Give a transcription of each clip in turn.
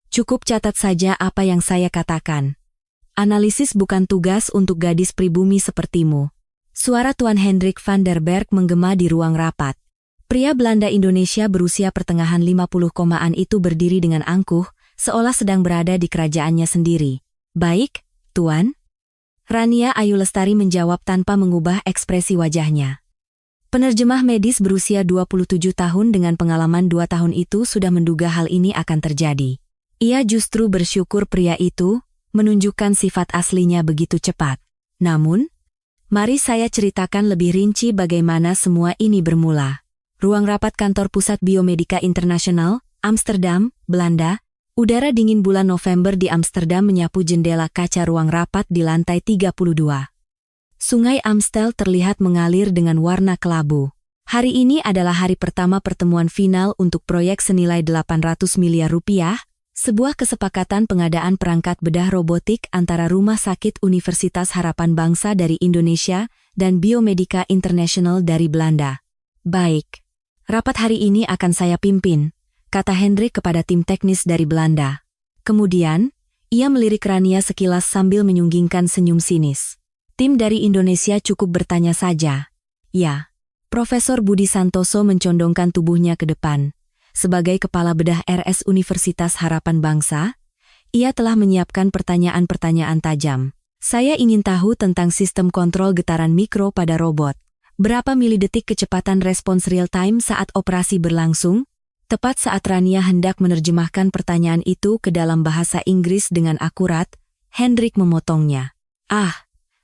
Cukup catat saja apa yang saya katakan. Analisis bukan tugas untuk gadis pribumi sepertimu. Suara Tuan Hendrik van der Berg menggema di ruang rapat. Pria Belanda Indonesia berusia pertengahan 50-an itu berdiri dengan angkuh, seolah sedang berada di kerajaannya sendiri. Baik, Tuan. Rania Ayu Lestari menjawab tanpa mengubah ekspresi wajahnya. Penerjemah medis berusia 27 tahun dengan pengalaman 2 tahun itu sudah menduga hal ini akan terjadi. Ia justru bersyukur pria itu menunjukkan sifat aslinya begitu cepat. Namun, mari saya ceritakan lebih rinci bagaimana semua ini bermula. Ruang rapat kantor pusat Biomedica Internasional, Amsterdam, Belanda. Udara dingin bulan November di Amsterdam menyapu jendela kaca ruang rapat di lantai 32. Sungai Amstel terlihat mengalir dengan warna kelabu. Hari ini adalah hari pertama pertemuan final untuk proyek senilai 800 miliar rupiah, sebuah kesepakatan pengadaan perangkat bedah robotik antara Rumah Sakit Universitas Harapan Bangsa dari Indonesia dan Biomedica International dari Belanda. Baik, rapat hari ini akan saya pimpin, kata Hendrik kepada tim teknis dari Belanda. Kemudian, ia melirik Rania sekilas sambil menyunggingkan senyum sinis. Tim dari Indonesia cukup bertanya saja. Ya, Profesor Budi Santoso mencondongkan tubuhnya ke depan. Sebagai kepala bedah RS Universitas Harapan Bangsa, ia telah menyiapkan pertanyaan-pertanyaan tajam. Saya ingin tahu tentang sistem kontrol getaran mikro pada robot. Berapa milidetik kecepatan respons real-time saat operasi berlangsung? Tepat saat Rania hendak menerjemahkan pertanyaan itu ke dalam bahasa Inggris dengan akurat, Hendrik memotongnya.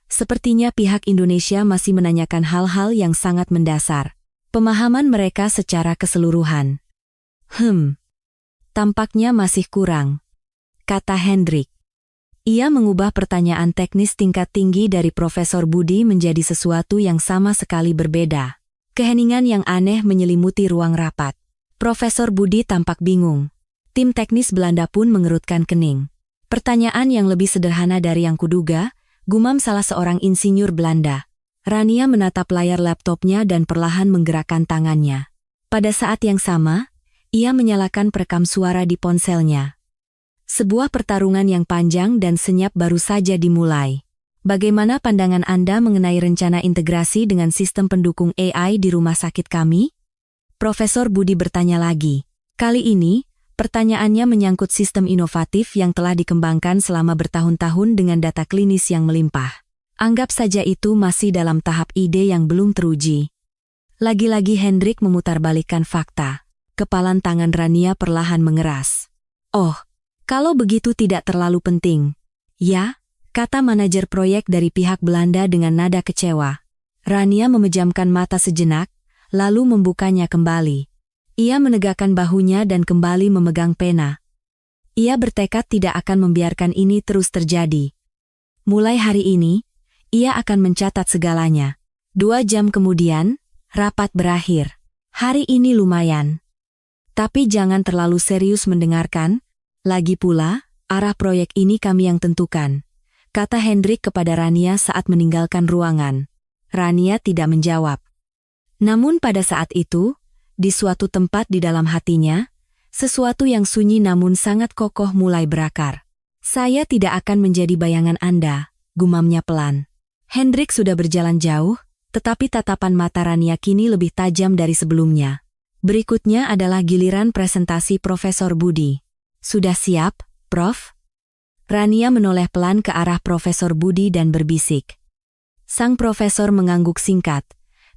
Sepertinya pihak Indonesia masih menanyakan hal-hal yang sangat mendasar. Pemahaman mereka secara keseluruhan. Tampaknya masih kurang, kata Hendrik. Ia mengubah pertanyaan teknis tingkat tinggi dari Profesor Budi menjadi sesuatu yang sama sekali berbeda. Keheningan yang aneh menyelimuti ruang rapat. Profesor Budi tampak bingung. Tim teknis Belanda pun mengerutkan kening. Pertanyaan yang lebih sederhana dari yang kuduga, gumam salah seorang insinyur Belanda. Rania menatap layar laptopnya dan perlahan menggerakkan tangannya. Pada saat yang sama, ia menyalakan perekam suara di ponselnya. Sebuah pertarungan yang panjang dan senyap baru saja dimulai. Bagaimana pandangan Anda mengenai rencana integrasi dengan sistem pendukung AI di rumah sakit kami? Profesor Budi bertanya lagi. Kali ini, pertanyaannya menyangkut sistem inovatif yang telah dikembangkan selama bertahun-tahun dengan data klinis yang melimpah. Anggap saja itu masih dalam tahap ide yang belum teruji. Lagi-lagi Hendrik memutarbalikkan fakta. Kepalan tangan Rania perlahan mengeras. Oh, kalau begitu tidak terlalu penting. Ya, kata manajer proyek dari pihak Belanda dengan nada kecewa. Rania memejamkan mata sejenak, lalu membukanya kembali. Ia menegakkan bahunya dan kembali memegang pena. Ia bertekad tidak akan membiarkan ini terus terjadi. Mulai hari ini, ia akan mencatat segalanya. 2 jam kemudian, rapat berakhir. Hari ini lumayan. Tapi jangan terlalu serius mendengarkan. Lagi pula, arah proyek ini kami yang tentukan, kata Hendrik kepada Rania saat meninggalkan ruangan. Rania tidak menjawab. Namun pada saat itu, di suatu tempat di dalam hatinya, sesuatu yang sunyi namun sangat kokoh mulai berakar. Saya tidak akan menjadi bayangan Anda, gumamnya pelan. Hendrik sudah berjalan jauh, tetapi tatapan mata Rania kini lebih tajam dari sebelumnya. Berikutnya adalah giliran presentasi Profesor Budi. Sudah siap, Prof? Rania menoleh pelan ke arah Profesor Budi dan berbisik. Sang profesor mengangguk singkat.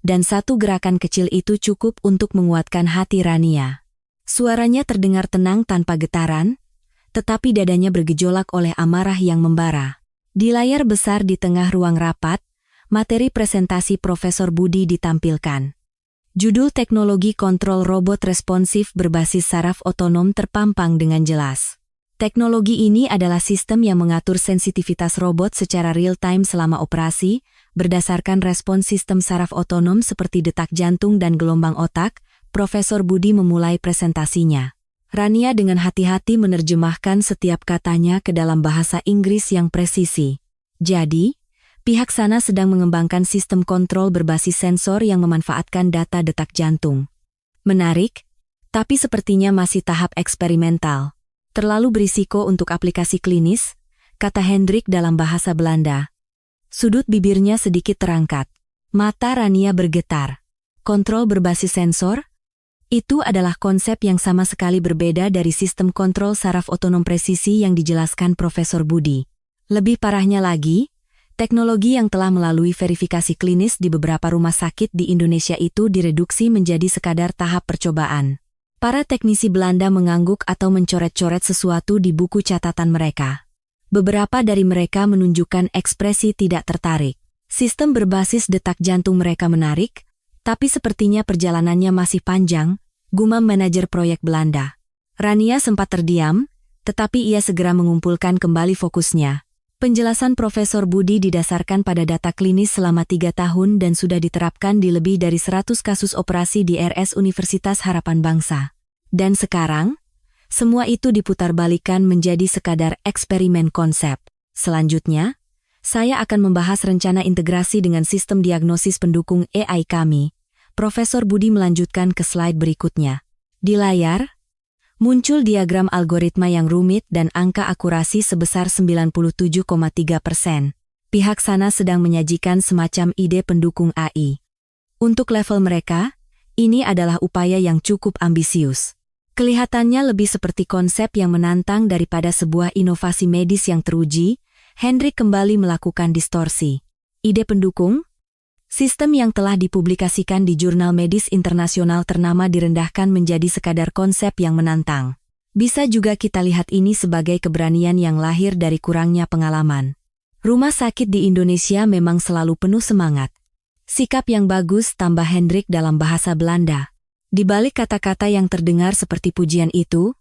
Dan satu gerakan kecil itu cukup untuk menguatkan hati Rania. Suaranya terdengar tenang tanpa getaran, tetapi dadanya bergejolak oleh amarah yang membara. Di layar besar di tengah ruang rapat, materi presentasi Profesor Budi ditampilkan. Judul teknologi kontrol robot responsif berbasis saraf otonom terpampang dengan jelas. Teknologi ini adalah sistem yang mengatur sensitivitas robot secara real-time selama operasi, berdasarkan respons sistem saraf otonom seperti detak jantung dan gelombang otak. Profesor Budi memulai presentasinya. Rania dengan hati-hati menerjemahkan setiap katanya ke dalam bahasa Inggris yang presisi. Jadi, pihak sana sedang mengembangkan sistem kontrol berbasis sensor yang memanfaatkan data detak jantung. Menarik, tapi sepertinya masih tahap eksperimental. Terlalu berisiko untuk aplikasi klinis, kata Hendrik dalam bahasa Belanda. Sudut bibirnya sedikit terangkat. Mata Rania bergetar. Kontrol berbasis sensor? Itu adalah konsep yang sama sekali berbeda dari sistem kontrol saraf otonom presisi yang dijelaskan Profesor Budi. Lebih parahnya lagi, teknologi yang telah melalui verifikasi klinis di beberapa rumah sakit di Indonesia itu direduksi menjadi sekadar tahap percobaan. Para teknisi Belanda mengangguk atau mencoret-coret sesuatu di buku catatan mereka. Beberapa dari mereka menunjukkan ekspresi tidak tertarik. Sistem berbasis detak jantung mereka menarik, tapi sepertinya perjalanannya masih panjang, gumam manajer proyek Belanda. Rania sempat terdiam, tetapi ia segera mengumpulkan kembali fokusnya. Penjelasan Profesor Budi didasarkan pada data klinis selama 3 tahun dan sudah diterapkan di lebih dari 100 kasus operasi di RS Universitas Harapan Bangsa. Dan sekarang, semua itu diputarbalikkan menjadi sekadar eksperimen konsep. Selanjutnya, saya akan membahas rencana integrasi dengan sistem diagnosis pendukung AI kami. Profesor Budi melanjutkan ke slide berikutnya. Di layar, muncul diagram algoritma yang rumit dan angka akurasi sebesar 97,3%. Pihak sana sedang menyajikan semacam ide pendukung AI. Untuk level mereka, ini adalah upaya yang cukup ambisius. Kelihatannya lebih seperti konsep yang menantang daripada sebuah inovasi medis yang teruji. Hendrik kembali melakukan distorsi. Ide pendukung? Sistem yang telah dipublikasikan di jurnal medis internasional ternama direndahkan menjadi sekadar konsep yang menantang. Bisa juga kita lihat ini sebagai keberanian yang lahir dari kurangnya pengalaman. Rumah sakit di Indonesia memang selalu penuh semangat. Sikap yang bagus, tambah Hendrik dalam bahasa Belanda. Di balik kata-kata yang terdengar seperti pujian itu,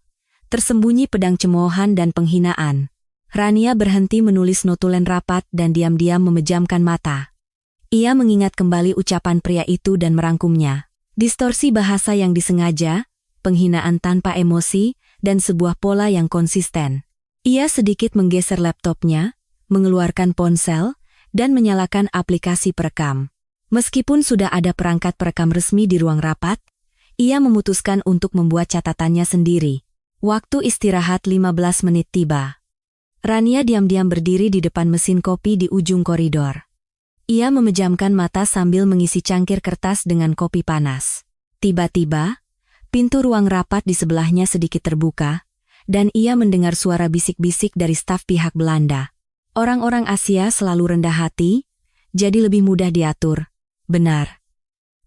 tersembunyi pedang cemoohan dan penghinaan. Rania berhenti menulis notulen rapat dan diam-diam memejamkan mata. Ia mengingat kembali ucapan pria itu dan merangkumnya. Distorsi bahasa yang disengaja, penghinaan tanpa emosi, dan sebuah pola yang konsisten. Ia sedikit menggeser laptopnya, mengeluarkan ponsel, dan menyalakan aplikasi perekam. Meskipun sudah ada perangkat perekam resmi di ruang rapat, ia memutuskan untuk membuat catatannya sendiri. Waktu istirahat 15 menit tiba. Rania diam-diam berdiri di depan mesin kopi di ujung koridor. Ia memejamkan mata sambil mengisi cangkir kertas dengan kopi panas. Tiba-tiba, pintu ruang rapat di sebelahnya sedikit terbuka, dan ia mendengar suara bisik-bisik dari staf pihak Belanda. Orang-orang Asia selalu rendah hati, jadi lebih mudah diatur. Benar.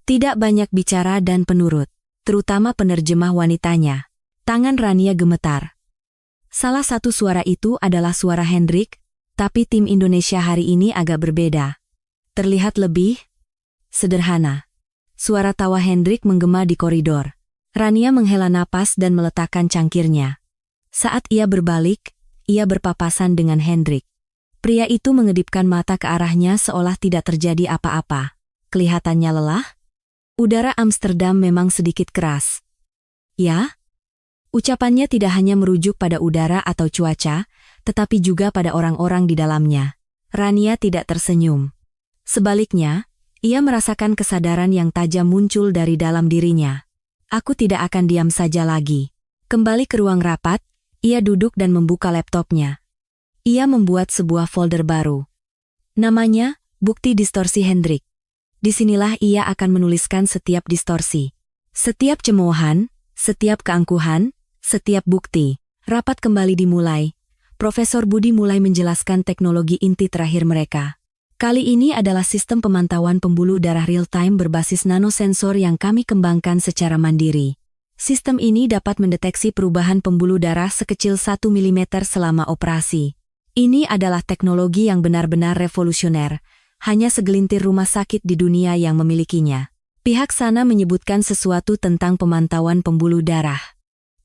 Tidak banyak bicara dan penurut, terutama penerjemah wanitanya. Tangan Rania gemetar. Salah satu suara itu adalah suara Hendrik, tapi tim Indonesia hari ini agak berbeda. Terlihat lebih sederhana. Suara tawa Hendrik menggema di koridor. Rania menghela napas dan meletakkan cangkirnya. Saat ia berbalik, ia berpapasan dengan Hendrik. Pria itu mengedipkan mata ke arahnya seolah tidak terjadi apa-apa. Kelihatannya lelah. Udara Amsterdam memang sedikit keras. Ya? Ucapannya tidak hanya merujuk pada udara atau cuaca, tetapi juga pada orang-orang di dalamnya. Rania tidak tersenyum. Sebaliknya, ia merasakan kesadaran yang tajam muncul dari dalam dirinya. Aku tidak akan diam saja lagi. Kembali ke ruang rapat, ia duduk dan membuka laptopnya. Ia membuat sebuah folder baru. Namanya, Bukti Distorsi Hendrik. Disinilah ia akan menuliskan setiap distorsi. Setiap cemoohan, setiap keangkuhan, setiap bukti. Rapat kembali dimulai. Profesor Budi mulai menjelaskan teknologi inti terakhir mereka. Kali ini adalah sistem pemantauan pembuluh darah real-time berbasis nanosensor yang kami kembangkan secara mandiri. Sistem ini dapat mendeteksi perubahan pembuluh darah sekecil 1 mm selama operasi. Ini adalah teknologi yang benar-benar revolusioner. Hanya segelintir rumah sakit di dunia yang memilikinya. Pihak sana menyebutkan sesuatu tentang pemantauan pembuluh darah.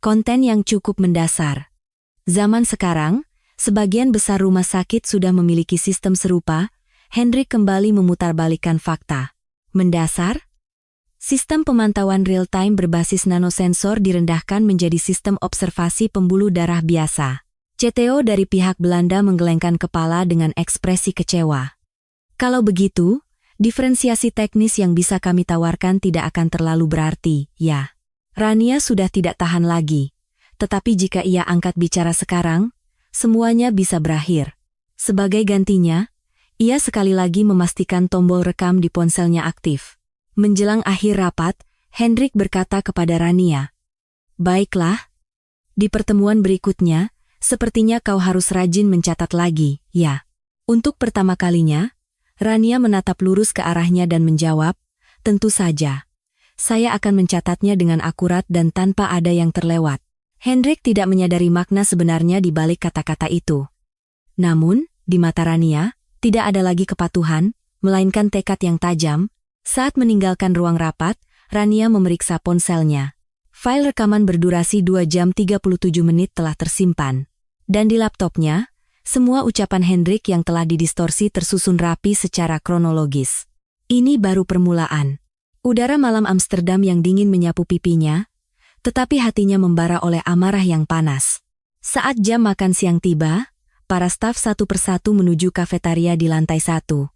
Konten yang cukup mendasar. Zaman sekarang, sebagian besar rumah sakit sudah memiliki sistem serupa. Hendrik kembali memutarbalikkan fakta. Mendasar? Sistem pemantauan real-time berbasis nanosensor direndahkan menjadi sistem observasi pembuluh darah biasa. CTO dari pihak Belanda menggelengkan kepala dengan ekspresi kecewa. Kalau begitu, diferensiasi teknis yang bisa kami tawarkan tidak akan terlalu berarti, ya. Rania sudah tidak tahan lagi. tetapi jika ia angkat bicara sekarang, semuanya bisa berakhir. Sebagai gantinya, ia sekali lagi memastikan tombol rekam di ponselnya aktif. Menjelang akhir rapat, Hendrik berkata kepada Rania, "Baiklah, di pertemuan berikutnya, sepertinya kau harus rajin mencatat lagi, ya." Untuk pertama kalinya, Rania menatap lurus ke arahnya dan menjawab, "Tentu saja. Saya akan mencatatnya dengan akurat dan tanpa ada yang terlewat." Hendrik tidak menyadari makna sebenarnya di balik kata-kata itu. Namun, di mata Rania, tidak ada lagi kepatuhan, melainkan tekad yang tajam. Saat meninggalkan ruang rapat, Rania memeriksa ponselnya. File rekaman berdurasi 2 jam 37 menit telah tersimpan. Dan di laptopnya, semua ucapan Hendrik yang telah didistorsi tersusun rapi secara kronologis. Ini baru permulaan. Udara malam Amsterdam yang dingin menyapu pipinya, tetapi hatinya membara oleh amarah yang panas. Saat jam makan siang tiba, para staf satu persatu menuju kafetaria di lantai 1.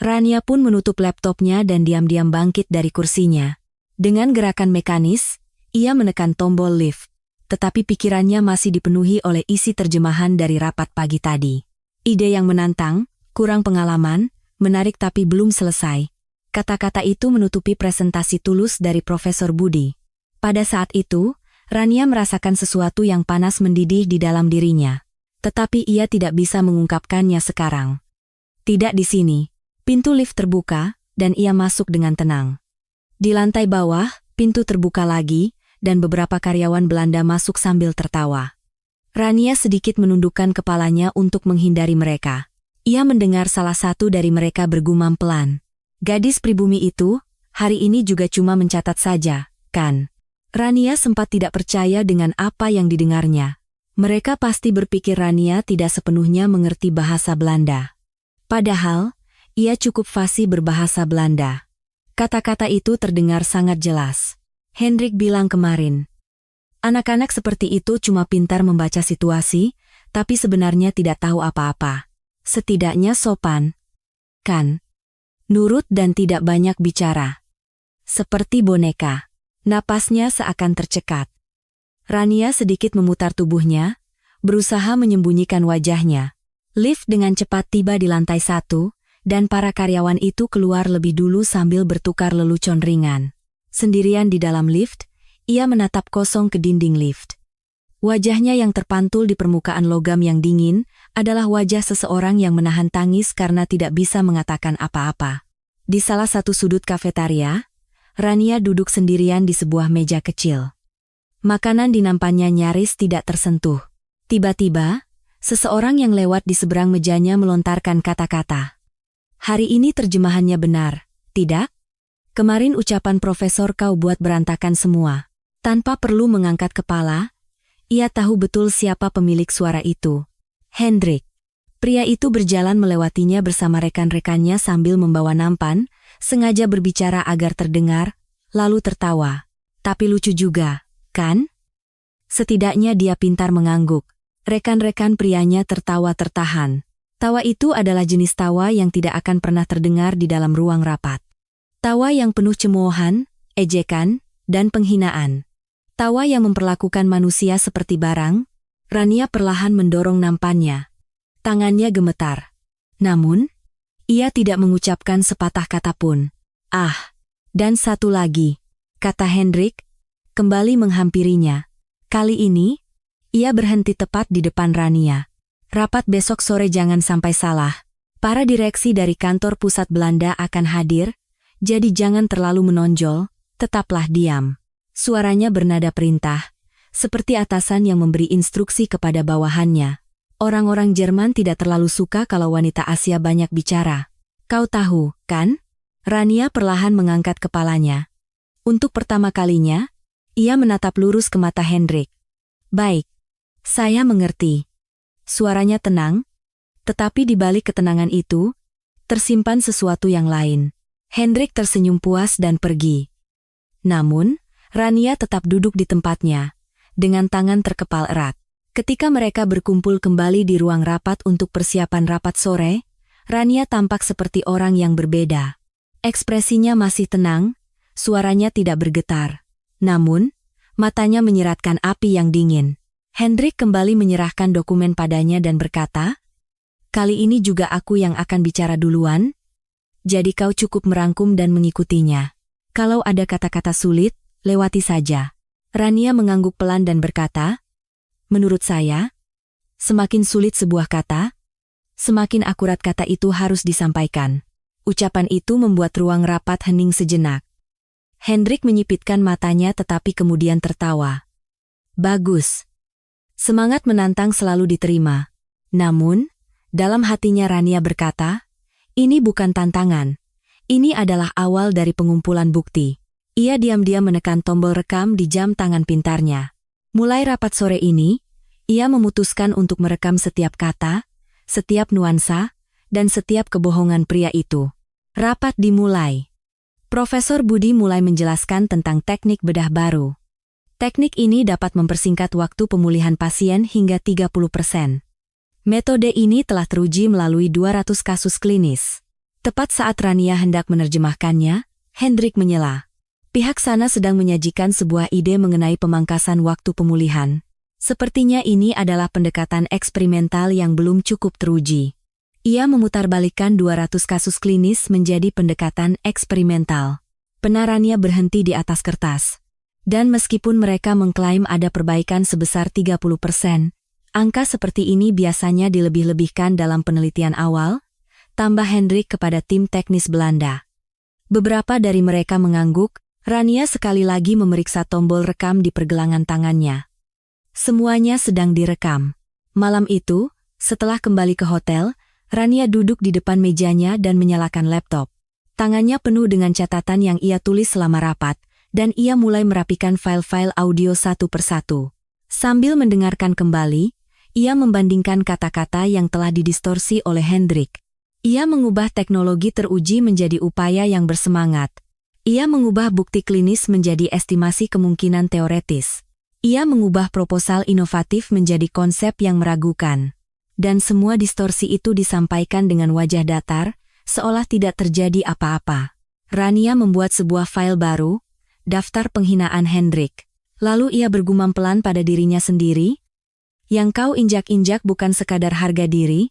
Rania pun menutup laptopnya dan diam-diam bangkit dari kursinya. Dengan gerakan mekanis, ia menekan tombol lift, tetapi pikirannya masih dipenuhi oleh isi terjemahan dari rapat pagi tadi. Ide yang menantang, kurang pengalaman, menarik tapi belum selesai. Kata-kata itu menutupi presentasi tulus dari Profesor Budi. Pada saat itu, Rania merasakan sesuatu yang panas mendidih di dalam dirinya. Tetapi ia tidak bisa mengungkapkannya sekarang. Tidak di sini. Pintu lift terbuka, dan ia masuk dengan tenang. Di lantai bawah, pintu terbuka lagi, dan beberapa karyawan Belanda masuk sambil tertawa. Rania sedikit menundukkan kepalanya untuk menghindari mereka. Ia mendengar salah satu dari mereka bergumam pelan. "Gadis pribumi itu, hari ini juga cuma mencatat saja, kan?" Rania sempat tidak percaya dengan apa yang didengarnya. Mereka pasti berpikir Rania tidak sepenuhnya mengerti bahasa Belanda. Padahal, ia cukup fasih berbahasa Belanda. Kata-kata itu terdengar sangat jelas. Hendrik bilang kemarin, "Anak-anak seperti itu cuma pintar membaca situasi, tapi sebenarnya tidak tahu apa-apa. Setidaknya sopan, kan? Nurut dan tidak banyak bicara. Seperti boneka." Napasnya seakan tercekat. Rania sedikit memutar tubuhnya, berusaha menyembunyikan wajahnya. Lift dengan cepat tiba di lantai 1, dan para karyawan itu keluar lebih dulu sambil bertukar lelucon ringan. Sendirian di dalam lift, ia menatap kosong ke dinding lift. Wajahnya yang terpantul di permukaan logam yang dingin adalah wajah seseorang yang menahan tangis karena tidak bisa mengatakan apa-apa. Di salah satu sudut kafetaria, Rania duduk sendirian di sebuah meja kecil. Makanan di nampannya nyaris tidak tersentuh. Tiba-tiba, seseorang yang lewat di seberang mejanya melontarkan kata-kata. "Hari ini terjemahannya benar, tidak? Kemarin ucapan profesor kau buat berantakan semua." Tanpa perlu mengangkat kepala, ia tahu betul siapa pemilik suara itu. Hendrik. Pria itu berjalan melewatinya bersama rekan-rekannya sambil membawa nampan, sengaja berbicara agar terdengar, lalu tertawa. Tapi lucu juga, kan? Setidaknya dia pintar mengangguk. Rekan-rekan prianya tertawa tertahan. Tawa itu adalah jenis tawa yang tidak akan pernah terdengar di dalam ruang rapat. Tawa yang penuh cemoohan, ejekan, dan penghinaan. Tawa yang memperlakukan manusia seperti barang. Rania perlahan mendorong nampannya. Tangannya gemetar. Namun, ia tidak mengucapkan sepatah kata pun. "Ah, dan satu lagi," kata Hendrik, kembali menghampirinya. Kali ini, ia berhenti tepat di depan Rania. "Rapat besok sore jangan sampai salah. Para direksi dari kantor pusat Belanda akan hadir, jadi jangan terlalu menonjol, tetaplah diam." Suaranya bernada perintah, seperti atasan yang memberi instruksi kepada bawahannya. Orang-orang Jerman tidak terlalu suka kalau wanita Asia banyak bicara. "Kau tahu, kan?" Rania perlahan mengangkat kepalanya. Untuk pertama kalinya, ia menatap lurus ke mata Hendrik. "Baik, saya mengerti." Suaranya tenang, tetapi di balik ketenangan itu, tersimpan sesuatu yang lain. Hendrik tersenyum puas dan pergi. Namun, Rania tetap duduk di tempatnya, dengan tangan terkepal erat. Ketika mereka berkumpul kembali di ruang rapat untuk persiapan rapat sore, Rania tampak seperti orang yang berbeda. Ekspresinya masih tenang, suaranya tidak bergetar. Namun, Matanya menyeratkan api yang dingin. Hendrik kembali menyerahkan dokumen padanya dan berkata, "Kali ini juga aku yang akan bicara duluan, jadi kau cukup merangkum dan mengikutinya. Kalau ada kata-kata sulit, lewati saja." Rania mengangguk pelan dan berkata, "Menurut saya, semakin sulit sebuah kata, semakin akurat kata itu harus disampaikan." Ucapan itu membuat ruang rapat hening sejenak. Hendrik menyipitkan matanya tetapi kemudian tertawa. "Bagus. Semangat menantang selalu diterima." Namun, dalam hatinya Rania berkata, "Ini bukan tantangan. Ini adalah awal dari pengumpulan bukti." Ia diam-diam menekan tombol rekam di jam tangan pintarnya. Mulai rapat sore ini, ia memutuskan untuk merekam setiap kata, setiap nuansa, dan setiap kebohongan pria itu. Rapat dimulai. Profesor Budi mulai menjelaskan tentang teknik bedah baru. Teknik ini dapat mempersingkat waktu pemulihan pasien hingga 30%. Metode ini telah teruji melalui 200 kasus klinis. Tepat saat Rania hendak menerjemahkannya, Hendrik menyela. Pihak sana sedang menyajikan sebuah ide mengenai pemangkasan waktu pemulihan. Sepertinya ini adalah pendekatan eksperimental yang belum cukup teruji. Ia memutarbalikkan 200 kasus klinis menjadi pendekatan eksperimental. Penarannya berhenti di atas kertas. Dan meskipun mereka mengklaim ada perbaikan sebesar 30%, angka seperti ini biasanya dilebih-lebihkan dalam penelitian awal, tambah Hendrik kepada tim teknis Belanda. Beberapa dari mereka mengangguk. Rania sekali lagi memeriksa tombol rekam di pergelangan tangannya. Semuanya sedang direkam. Malam itu, setelah kembali ke hotel, Rania duduk di depan mejanya dan menyalakan laptop. Tangannya penuh dengan catatan yang ia tulis selama rapat, dan ia mulai merapikan file-file audio satu persatu. Sambil mendengarkan kembali, ia membandingkan kata-kata yang telah didistorsi oleh Hendrik. Ia mengubah teknologi teruji menjadi upaya yang bersemangat. Ia mengubah bukti klinis menjadi estimasi kemungkinan teoretis. Ia mengubah proposal inovatif menjadi konsep yang meragukan. Dan semua distorsi itu disampaikan dengan wajah datar, seolah tidak terjadi apa-apa. Rania membuat sebuah file baru, daftar penghinaan Hendrik. Lalu ia bergumam pelan pada dirinya sendiri, "Yang kau injak-injak bukan sekadar harga diri,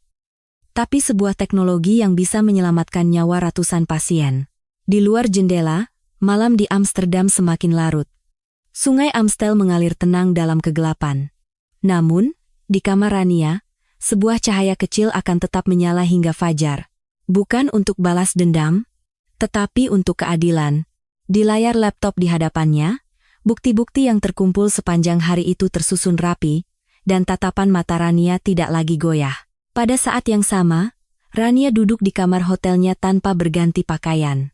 tapi sebuah teknologi yang bisa menyelamatkan nyawa ratusan pasien." Di luar jendela, malam di Amsterdam semakin larut. Sungai Amstel mengalir tenang dalam kegelapan. Namun, di kamar Rania, sebuah cahaya kecil akan tetap menyala hingga fajar. Bukan untuk balas dendam, tetapi untuk keadilan. Di layar laptop di hadapannya, bukti-bukti yang terkumpul sepanjang hari itu tersusun rapi, dan tatapan mata Rania tidak lagi goyah. Pada saat yang sama, Rania duduk di kamar hotelnya tanpa berganti pakaian.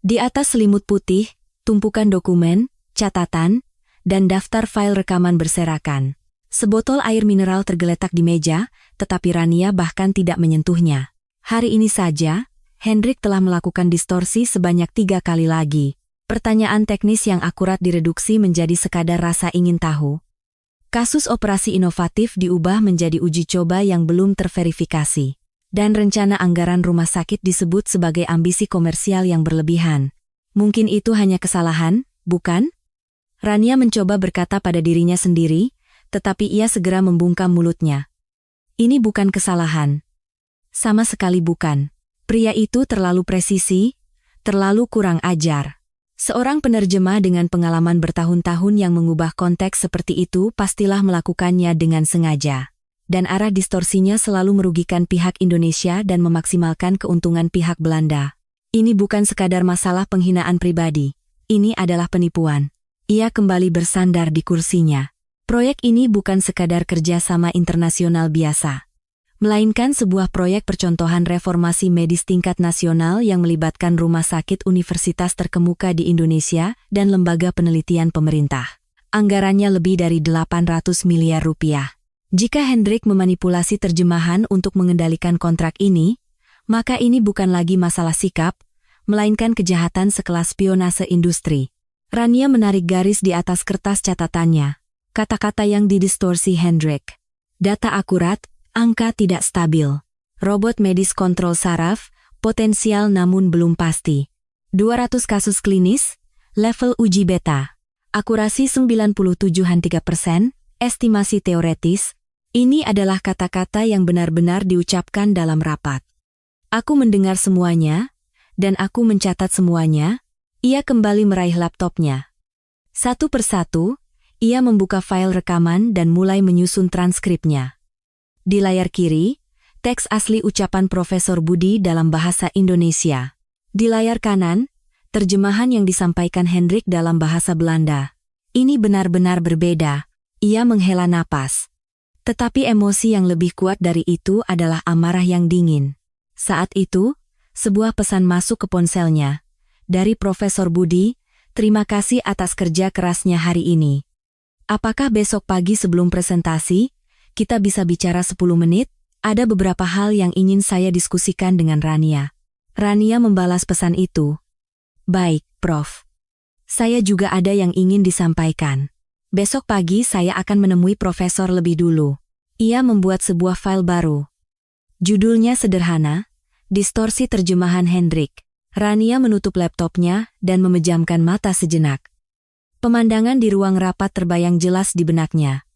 Di atas selimut putih, tumpukan dokumen, catatan, dan daftar file rekaman berserakan. Sebotol air mineral tergeletak di meja, tetapi Rania bahkan tidak menyentuhnya. Hari ini saja, Hendrik telah melakukan distorsi sebanyak 3 kali lagi. Pertanyaan teknis yang akurat direduksi menjadi sekadar rasa ingin tahu. Kasus operasi inovatif diubah menjadi uji coba yang belum terverifikasi. Dan rencana anggaran rumah sakit disebut sebagai ambisi komersial yang berlebihan. Mungkin itu hanya kesalahan, bukan? Rania mencoba berkata pada dirinya sendiri, tetapi ia segera membungkam mulutnya. Ini bukan kesalahan. Sama sekali bukan. Pria itu terlalu presisi, terlalu kurang ajar. Seorang penerjemah dengan pengalaman bertahun-tahun yang mengubah konteks seperti itu pastilah melakukannya dengan sengaja. Dan arah distorsinya selalu merugikan pihak Indonesia dan memaksimalkan keuntungan pihak Belanda. Ini bukan sekadar masalah penghinaan pribadi. Ini adalah penipuan. Ia kembali bersandar di kursinya. Proyek ini bukan sekadar kerjasama internasional biasa, melainkan sebuah proyek percontohan reformasi medis tingkat nasional yang melibatkan rumah sakit universitas terkemuka di Indonesia dan lembaga penelitian pemerintah. Anggarannya lebih dari 800 miliar rupiah. Jika Hendrik memanipulasi terjemahan untuk mengendalikan kontrak ini, maka ini bukan lagi masalah sikap, melainkan kejahatan sekelas spionase industri. Rania menarik garis di atas kertas catatannya. Kata-kata yang didistorsi Hendrik. Data akurat, angka tidak stabil. Robot medis kontrol saraf, potensial namun belum pasti. 200 kasus klinis, level uji beta. Akurasi 97,3%, estimasi teoretis, ini adalah kata-kata yang benar-benar diucapkan dalam rapat. Aku mendengar semuanya, dan aku mencatat semuanya. Ia kembali meraih laptopnya. Satu persatu, ia membuka file rekaman dan mulai menyusun transkripnya. Di layar kiri, teks asli ucapan Profesor Budi dalam bahasa Indonesia. Di layar kanan, terjemahan yang disampaikan Hendrik dalam bahasa Belanda. Ini benar-benar berbeda. Ia menghela napas. Tetapi emosi yang lebih kuat dari itu adalah amarah yang dingin. Saat itu, sebuah pesan masuk ke ponselnya. Dari Profesor Budi, terima kasih atas kerja kerasnya hari ini. Apakah besok pagi sebelum presentasi, kita bisa bicara 10 menit? Ada beberapa hal yang ingin saya diskusikan dengan Rania. Rania membalas pesan itu. Baik, Prof. Saya juga ada yang ingin disampaikan. Besok pagi saya akan menemui profesor lebih dulu. Ia membuat sebuah file baru. Judulnya sederhana, Distorsi Terjemahan Hendrik. Rania menutup laptopnya dan memejamkan mata sejenak. Pemandangan di ruang rapat terbayang jelas di benaknya.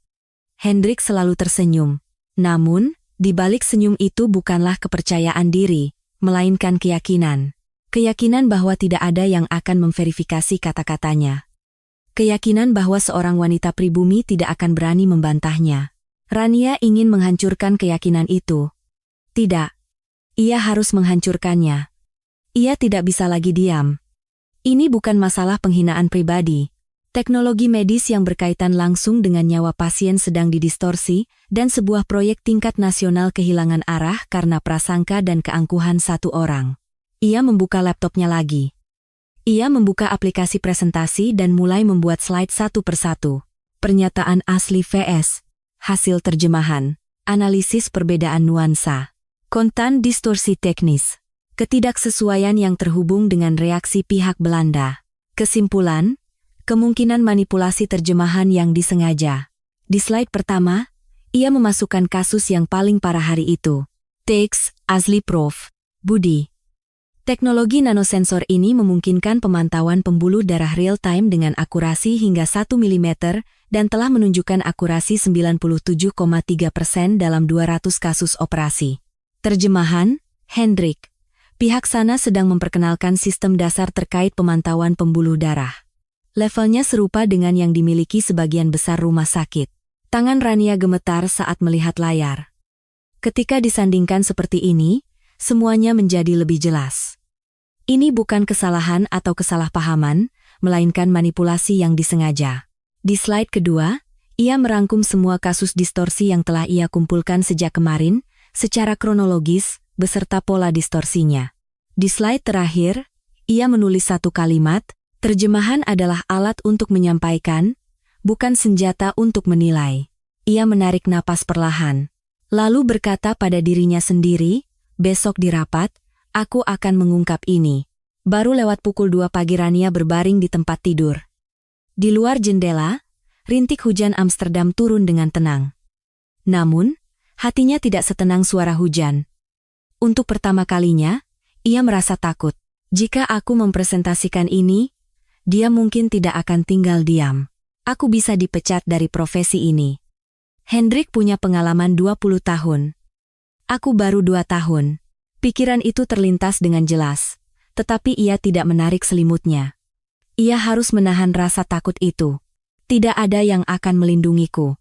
Hendrik selalu tersenyum. Namun, di balik senyum itu bukanlah kepercayaan diri, melainkan keyakinan. Keyakinan bahwa tidak ada yang akan memverifikasi kata-katanya. Keyakinan bahwa seorang wanita pribumi tidak akan berani membantahnya. Rania ingin menghancurkan keyakinan itu. Tidak. Ia harus menghancurkannya. Ia tidak bisa lagi diam. Ini bukan masalah penghinaan pribadi. Teknologi medis yang berkaitan langsung dengan nyawa pasien sedang didistorsi, dan sebuah proyek tingkat nasional kehilangan arah karena prasangka dan keangkuhan satu orang. Ia membuka laptopnya lagi. Ia membuka aplikasi presentasi dan mulai membuat slide satu persatu. Pernyataan asli vs. Hasil terjemahan. Analisis perbedaan nuansa. Konten distorsi teknis. Ketidaksesuaian yang terhubung dengan reaksi pihak Belanda. Kesimpulan, kemungkinan manipulasi terjemahan yang disengaja. Di slide pertama, ia memasukkan kasus yang paling parah hari itu. Teks asli Prof. Budi. Teknologi nanosensor ini memungkinkan pemantauan pembuluh darah real-time dengan akurasi hingga 1 mm dan telah menunjukkan akurasi 97,3% dalam 200 kasus operasi. Terjemahan, Hendrik. Pihak sana sedang memperkenalkan sistem dasar terkait pemantauan pembuluh darah. Levelnya serupa dengan yang dimiliki sebagian besar rumah sakit. Tangan Rania gemetar saat melihat layar. Ketika disandingkan seperti ini, semuanya menjadi lebih jelas. Ini bukan kesalahan atau kesalahpahaman, melainkan manipulasi yang disengaja. Di slide kedua, ia merangkum semua kasus distorsi yang telah ia kumpulkan sejak kemarin, secara kronologis, beserta pola distorsinya. Di slide terakhir, ia menulis satu kalimat, terjemahan adalah alat untuk menyampaikan, bukan senjata untuk menilai. Ia menarik napas perlahan. Lalu berkata pada dirinya sendiri, besok di rapat, aku akan mengungkap ini. Baru lewat pukul 2 pagi Rania berbaring di tempat tidur. Di luar jendela, rintik hujan Amsterdam turun dengan tenang. Namun, hatinya tidak setenang suara hujan. Untuk pertama kalinya, ia merasa takut. Jika aku mempresentasikan ini, dia mungkin tidak akan tinggal diam. Aku bisa dipecat dari profesi ini. Hendrik punya pengalaman 20 tahun. Aku baru 2 tahun. Pikiran itu terlintas dengan jelas, tetapi ia tidak menarik selimutnya. Ia harus menahan rasa takut itu. Tidak ada yang akan melindungiku.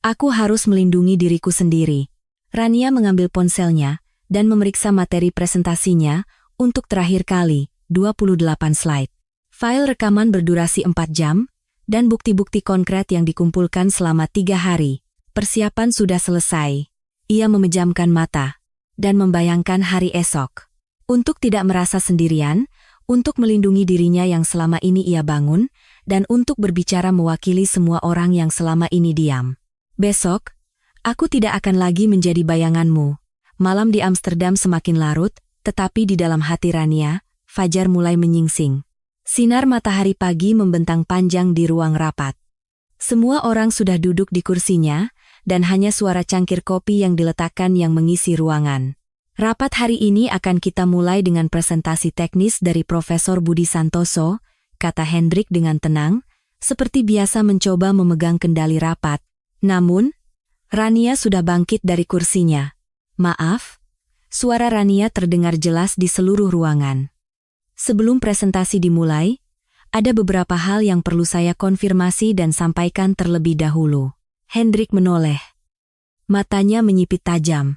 Aku harus melindungi diriku sendiri. Rania mengambil ponselnya dan memeriksa materi presentasinya untuk terakhir kali, 28 slide. File rekaman berdurasi 4 jam, dan bukti-bukti konkret yang dikumpulkan selama 3 hari. Persiapan sudah selesai. Ia memejamkan mata dan membayangkan hari esok. Untuk tidak merasa sendirian, untuk melindungi dirinya yang selama ini ia bangun, dan untuk berbicara mewakili semua orang yang selama ini diam. Besok, aku tidak akan lagi menjadi bayanganmu. Malam di Amsterdam semakin larut, tetapi di dalam hati Rania, fajar mulai menyingsing. Sinar matahari pagi membentang panjang di ruang rapat. Semua orang sudah duduk di kursinya, dan hanya suara cangkir kopi yang diletakkan yang mengisi ruangan. Rapat hari ini akan kita mulai dengan presentasi teknis dari Profesor Budi Santoso, kata Hendrik dengan tenang, seperti biasa mencoba memegang kendali rapat. Namun, Rania sudah bangkit dari kursinya. Maaf, suara Rania terdengar jelas di seluruh ruangan. Sebelum presentasi dimulai, ada beberapa hal yang perlu saya konfirmasi dan sampaikan terlebih dahulu. Hendrik menoleh. Matanya menyipit tajam.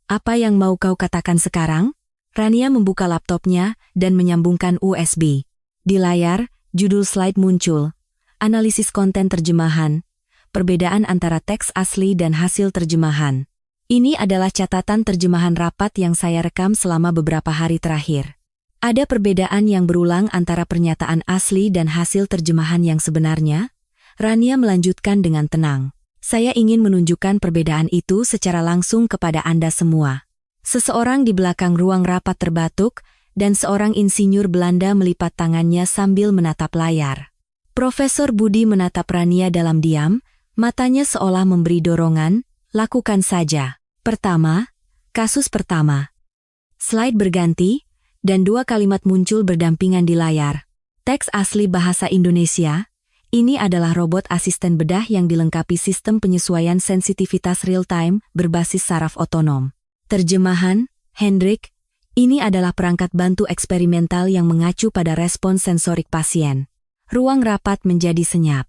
Apa yang mau kau katakan sekarang? Rania membuka laptopnya dan menyambungkan USB. Di layar, judul slide muncul. Analisis konten terjemahan. Perbedaan antara teks asli dan hasil terjemahan. Ini adalah catatan terjemahan rapat yang saya rekam selama beberapa hari terakhir. Ada perbedaan yang berulang antara pernyataan asli dan hasil terjemahan yang sebenarnya? Rania melanjutkan dengan tenang. Saya ingin menunjukkan perbedaan itu secara langsung kepada Anda semua. Seseorang di belakang ruang rapat terbatuk, dan seorang insinyur Belanda melipat tangannya sambil menatap layar. Profesor Budi menatap Rania dalam diam, matanya seolah memberi dorongan, lakukan saja. Pertama, kasus pertama. Slide berganti, dan dua kalimat muncul berdampingan di layar. Teks asli bahasa Indonesia, ini adalah robot asisten bedah yang dilengkapi sistem penyesuaian sensitivitas real-time berbasis saraf otonom. Terjemahan, Hendrik, ini adalah perangkat bantu eksperimental yang mengacu pada respons sensorik pasien. Ruang rapat menjadi senyap.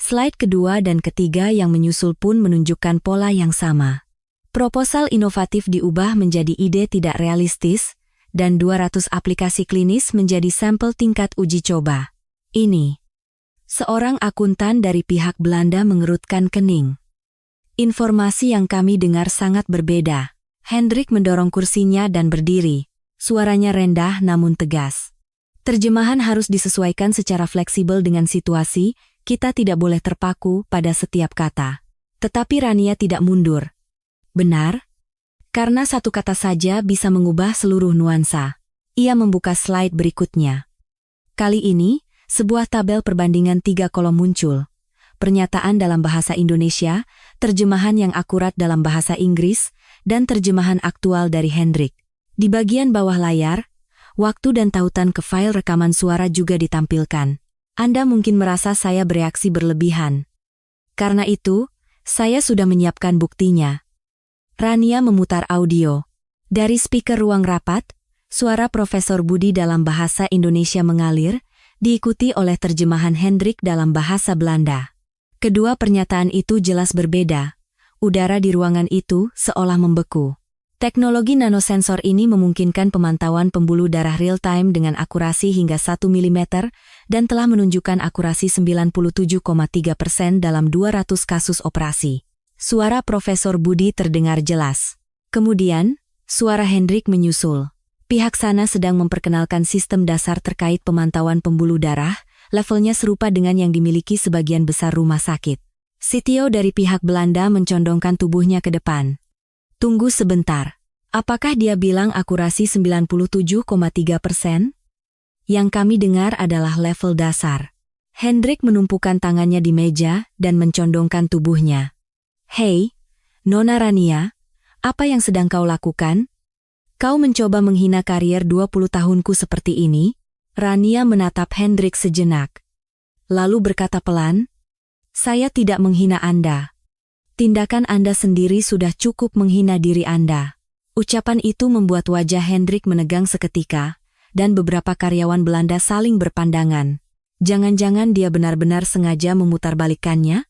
Slide kedua dan ketiga yang menyusul pun menunjukkan pola yang sama. Proposal inovatif diubah menjadi ide tidak realistis, dan 200 aplikasi klinis menjadi sampel tingkat uji coba. Ini. Seorang akuntan dari pihak Belanda mengerutkan kening. Informasi yang kami dengar sangat berbeda. Hendrik mendorong kursinya dan berdiri. Suaranya rendah namun tegas. Terjemahan harus disesuaikan secara fleksibel dengan situasi, kita tidak boleh terpaku pada setiap kata. Tetapi Rania tidak mundur. Benar? Karena satu kata saja bisa mengubah seluruh nuansa. Ia membuka slide berikutnya. Kali ini, sebuah tabel perbandingan 3 kolom muncul. Pernyataan dalam bahasa Indonesia, terjemahan yang akurat dalam bahasa Inggris, dan terjemahan aktual dari Hendrik. Di bagian bawah layar, waktu dan tautan ke file rekaman suara juga ditampilkan. Anda mungkin merasa saya bereaksi berlebihan. Karena itu, saya sudah menyiapkan buktinya. Rania memutar audio. Dari speaker ruang rapat, suara Profesor Budi dalam bahasa Indonesia mengalir, diikuti oleh terjemahan Hendrik dalam bahasa Belanda. Kedua pernyataan itu jelas berbeda. Udara di ruangan itu seolah membeku. Teknologi nanosensor ini memungkinkan pemantauan pembuluh darah real-time dengan akurasi hingga 1 mm dan telah menunjukkan akurasi 97,3% dalam 200 kasus operasi. Suara Profesor Budi terdengar jelas. Kemudian, suara Hendrik menyusul. Pihak sana sedang memperkenalkan sistem dasar terkait pemantauan pembuluh darah, levelnya serupa dengan yang dimiliki sebagian besar rumah sakit. CTO dari pihak Belanda mencondongkan tubuhnya ke depan. Tunggu sebentar. Apakah dia bilang akurasi 97,3%? Yang kami dengar adalah level dasar. Hendrik menumpukan tangannya di meja dan mencondongkan tubuhnya. Hei, Nona Rania, apa yang sedang kau lakukan? Kau mencoba menghina karier 20 tahunku seperti ini? Rania menatap Hendrik sejenak. Lalu berkata pelan, saya tidak menghina Anda. Tindakan Anda sendiri sudah cukup menghina diri Anda. Ucapan itu membuat wajah Hendrik menegang seketika, dan beberapa karyawan Belanda saling berpandangan. Jangan-jangan dia benar-benar sengaja memutarbalikkannya?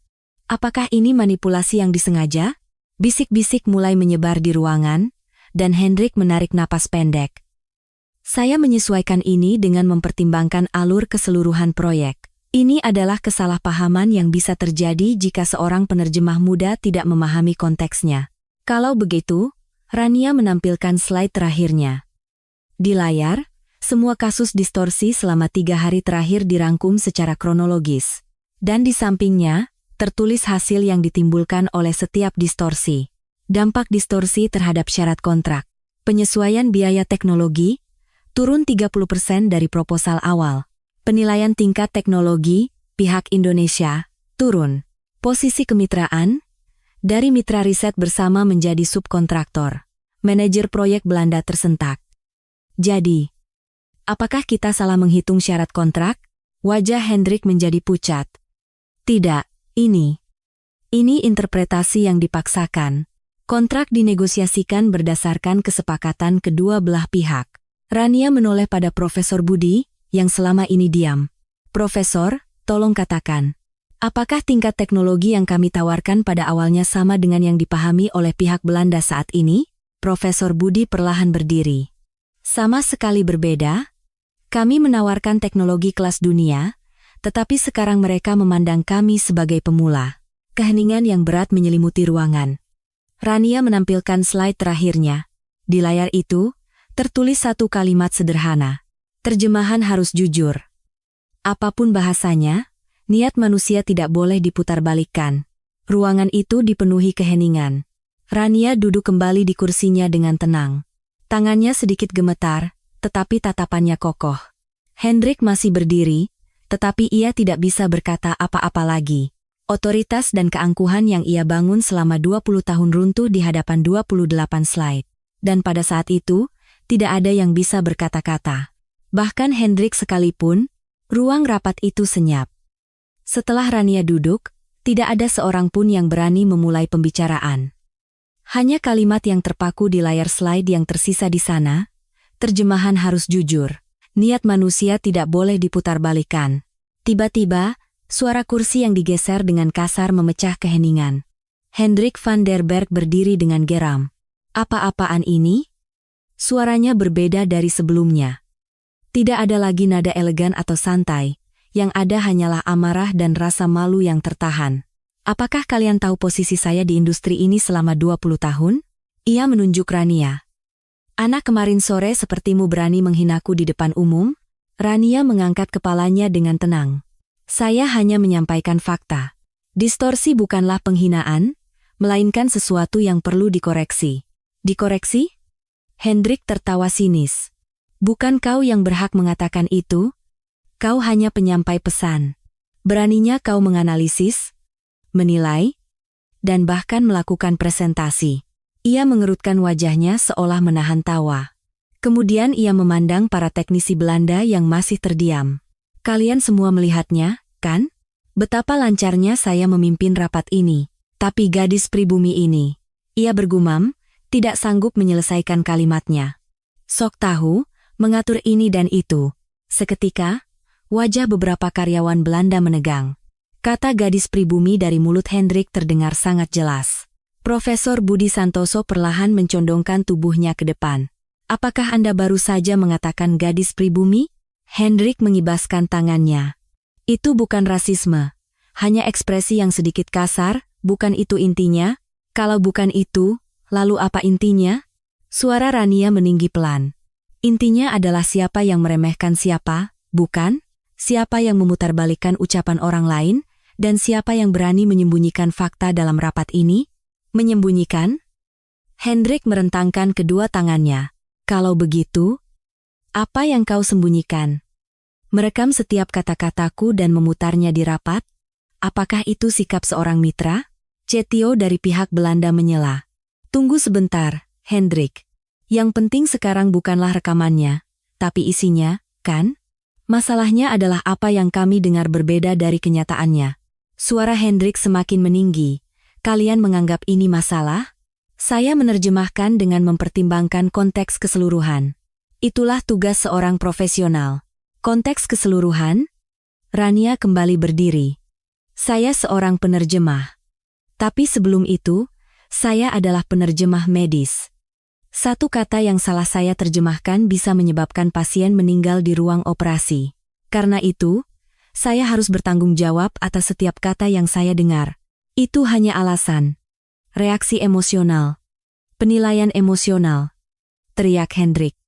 Apakah ini manipulasi yang disengaja? Bisik-bisik mulai menyebar di ruangan, dan Hendrik menarik napas pendek. Saya menyesuaikan ini dengan mempertimbangkan alur keseluruhan proyek. Ini adalah kesalahpahaman yang bisa terjadi jika seorang penerjemah muda tidak memahami konteksnya. Kalau begitu, Rania menampilkan slide terakhirnya. Di layar, semua kasus distorsi selama 3 hari terakhir dirangkum secara kronologis. Dan di sampingnya, tertulis hasil yang ditimbulkan oleh setiap distorsi. Dampak distorsi terhadap syarat kontrak. Penyesuaian biaya teknologi, turun 30% dari proposal awal. Penilaian tingkat teknologi, pihak Indonesia, turun. Posisi kemitraan, dari mitra riset bersama menjadi subkontraktor. Manajer proyek Belanda tersentak. Jadi, apakah kita salah menghitung syarat kontrak? Wajah Hendrik menjadi pucat. Tidak, ini interpretasi yang dipaksakan. Kontrak dinegosiasikan berdasarkan kesepakatan kedua belah pihak. Rania menoleh pada Profesor Budi, yang selama ini diam. Profesor, tolong katakan. Apakah tingkat teknologi yang kami tawarkan pada awalnya sama dengan yang dipahami oleh pihak Belanda saat ini? Profesor Budi perlahan berdiri. Sama sekali berbeda. Kami menawarkan teknologi kelas dunia, tetapi sekarang mereka memandang kami sebagai pemula. Keheningan yang berat menyelimuti ruangan. Rania menampilkan slide terakhirnya. Di layar itu, tertulis satu kalimat sederhana. Terjemahan harus jujur. Apapun bahasanya, niat manusia tidak boleh diputarbalikkan. Ruangan itu dipenuhi keheningan. Rania duduk kembali di kursinya dengan tenang. Tangannya sedikit gemetar, tetapi tatapannya kokoh. Hendrik masih berdiri, tetapi ia tidak bisa berkata apa-apa lagi. Otoritas dan keangkuhan yang ia bangun selama 20 tahun runtuh di hadapan 28 slide. Dan pada saat itu, tidak ada yang bisa berkata-kata. Bahkan Hendrik sekalipun, ruang rapat itu senyap. Setelah Rania duduk, tidak ada seorang pun yang berani memulai pembicaraan. Hanya kalimat yang terpaku di layar slide yang tersisa di sana. Terjemahan harus jujur. Niat manusia tidak boleh diputarbalikkan. Tiba-tiba, suara kursi yang digeser dengan kasar memecah keheningan. Hendrik van der Berg berdiri dengan geram. Apa-apaan ini? Suaranya berbeda dari sebelumnya. Tidak ada lagi nada elegan atau santai. Yang ada hanyalah amarah dan rasa malu yang tertahan. Apakah kalian tahu posisi saya di industri ini selama 20 tahun? Ia menunjuk Rania. Anak kemarin sore sepertimu berani menghinaku di depan umum? Rania mengangkat kepalanya dengan tenang. Saya hanya menyampaikan fakta. Distorsi bukanlah penghinaan, melainkan sesuatu yang perlu dikoreksi. Dikoreksi? Hendrik tertawa sinis. Bukan kau yang berhak mengatakan itu? Kau hanya penyampai pesan. Beraninya kau menganalisis, menilai, dan bahkan melakukan presentasi. Ia mengerutkan wajahnya seolah menahan tawa. Kemudian ia memandang para teknisi Belanda yang masih terdiam. Kalian semua melihatnya, kan? Betapa lancarnya saya memimpin rapat ini. Tapi gadis pribumi ini, ia bergumam, tidak sanggup menyelesaikan kalimatnya. Sok tahu, mengatur ini dan itu. Seketika, wajah beberapa karyawan Belanda menegang. Kata gadis pribumi dari mulut Hendrik terdengar sangat jelas. Profesor Budi Santoso perlahan mencondongkan tubuhnya ke depan. Apakah Anda baru saja mengatakan gadis pribumi? Hendrik mengibaskan tangannya. Itu bukan rasisme. Hanya ekspresi yang sedikit kasar, bukan itu intinya? Kalau bukan itu, lalu apa intinya? Suara Rania meninggi pelan. Intinya adalah siapa yang meremehkan siapa, bukan? Siapa yang memutarbalikkan ucapan orang lain, dan siapa yang berani menyembunyikan fakta dalam rapat ini? Menyembunyikan? Hendrik merentangkan kedua tangannya. Kalau begitu, apa yang kau sembunyikan? Merekam setiap kata-kataku dan memutarnya di rapat? Apakah itu sikap seorang mitra? Cetio dari pihak Belanda menyela. Tunggu sebentar, Hendrik. Yang penting sekarang bukanlah rekamannya, tapi isinya, kan? Masalahnya adalah apa yang kami dengar berbeda dari kenyataannya. Suara Hendrik semakin meninggi. Kalian menganggap ini masalah? Saya menerjemahkan dengan mempertimbangkan konteks keseluruhan. Itulah tugas seorang profesional. Konteks keseluruhan? Rania kembali berdiri. Saya seorang penerjemah. Tapi sebelum itu, saya adalah penerjemah medis. Satu kata yang salah saya terjemahkan bisa menyebabkan pasien meninggal di ruang operasi. Karena itu, saya harus bertanggung jawab atas setiap kata yang saya dengar. Itu hanya alasan. Reaksi emosional. Penilaian emosional. Teriak Hendrik.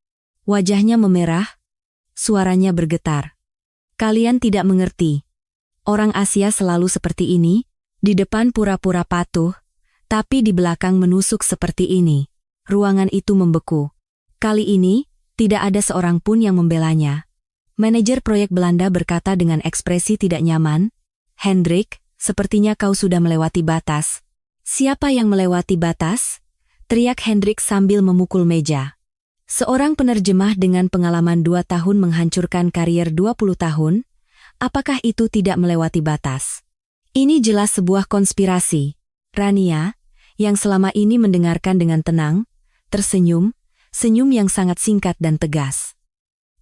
Wajahnya memerah. Suaranya bergetar. Kalian tidak mengerti. Orang Asia selalu seperti ini, di depan pura-pura patuh, tapi di belakang menusuk seperti ini. Ruangan itu membeku. Kali ini, tidak ada seorang pun yang membelanya. Manajer proyek Belanda berkata dengan ekspresi tidak nyaman, Hendrik, sepertinya kau sudah melewati batas. Siapa yang melewati batas? Teriak Hendrik sambil memukul meja. Seorang penerjemah dengan pengalaman 2 tahun menghancurkan karier 20 tahun, Apakah itu tidak melewati batas? Ini jelas sebuah konspirasi. Rania, yang selama ini mendengarkan dengan tenang, tersenyum, senyum yang sangat singkat dan tegas.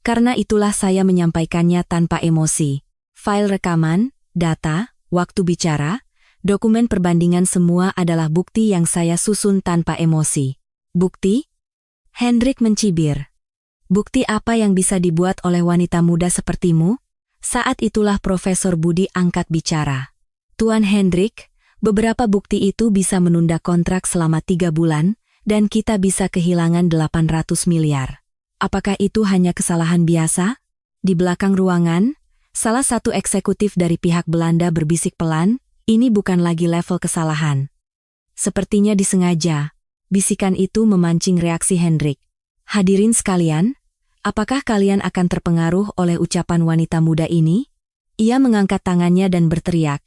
Karena itulah saya menyampaikannya tanpa emosi. File rekaman, data, waktu bicara, dokumen perbandingan semua adalah bukti yang saya susun tanpa emosi. Bukti? Hendrik mencibir. Bukti apa yang bisa dibuat oleh wanita muda sepertimu? Saat itulah Profesor Budi angkat bicara. Tuan Hendrik, beberapa bukti itu bisa menunda kontrak selama 3 bulan, dan kita bisa kehilangan 800 miliar. Apakah itu hanya kesalahan biasa? Di belakang ruangan, salah satu eksekutif dari pihak Belanda berbisik pelan, ini bukan lagi level kesalahan. Sepertinya disengaja. Bisikan itu memancing reaksi Hendrik. Hadirin sekalian, apakah kalian akan terpengaruh oleh ucapan wanita muda ini? Ia mengangkat tangannya dan berteriak.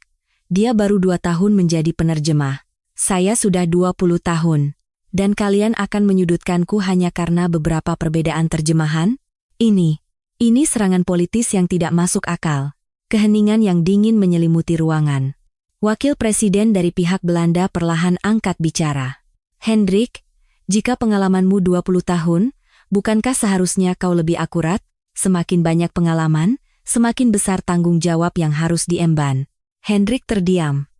Dia baru 2 tahun menjadi penerjemah. Saya sudah 20 tahun. Dan kalian akan menyudutkanku hanya karena beberapa perbedaan terjemahan? Ini serangan politis yang tidak masuk akal. Keheningan yang dingin menyelimuti ruangan. Wakil Presiden dari pihak Belanda perlahan angkat bicara. Hendrik, jika pengalamanmu 20 tahun, bukankah seharusnya kau lebih akurat? Semakin banyak pengalaman, semakin besar tanggung jawab yang harus diemban. Hendrik terdiam.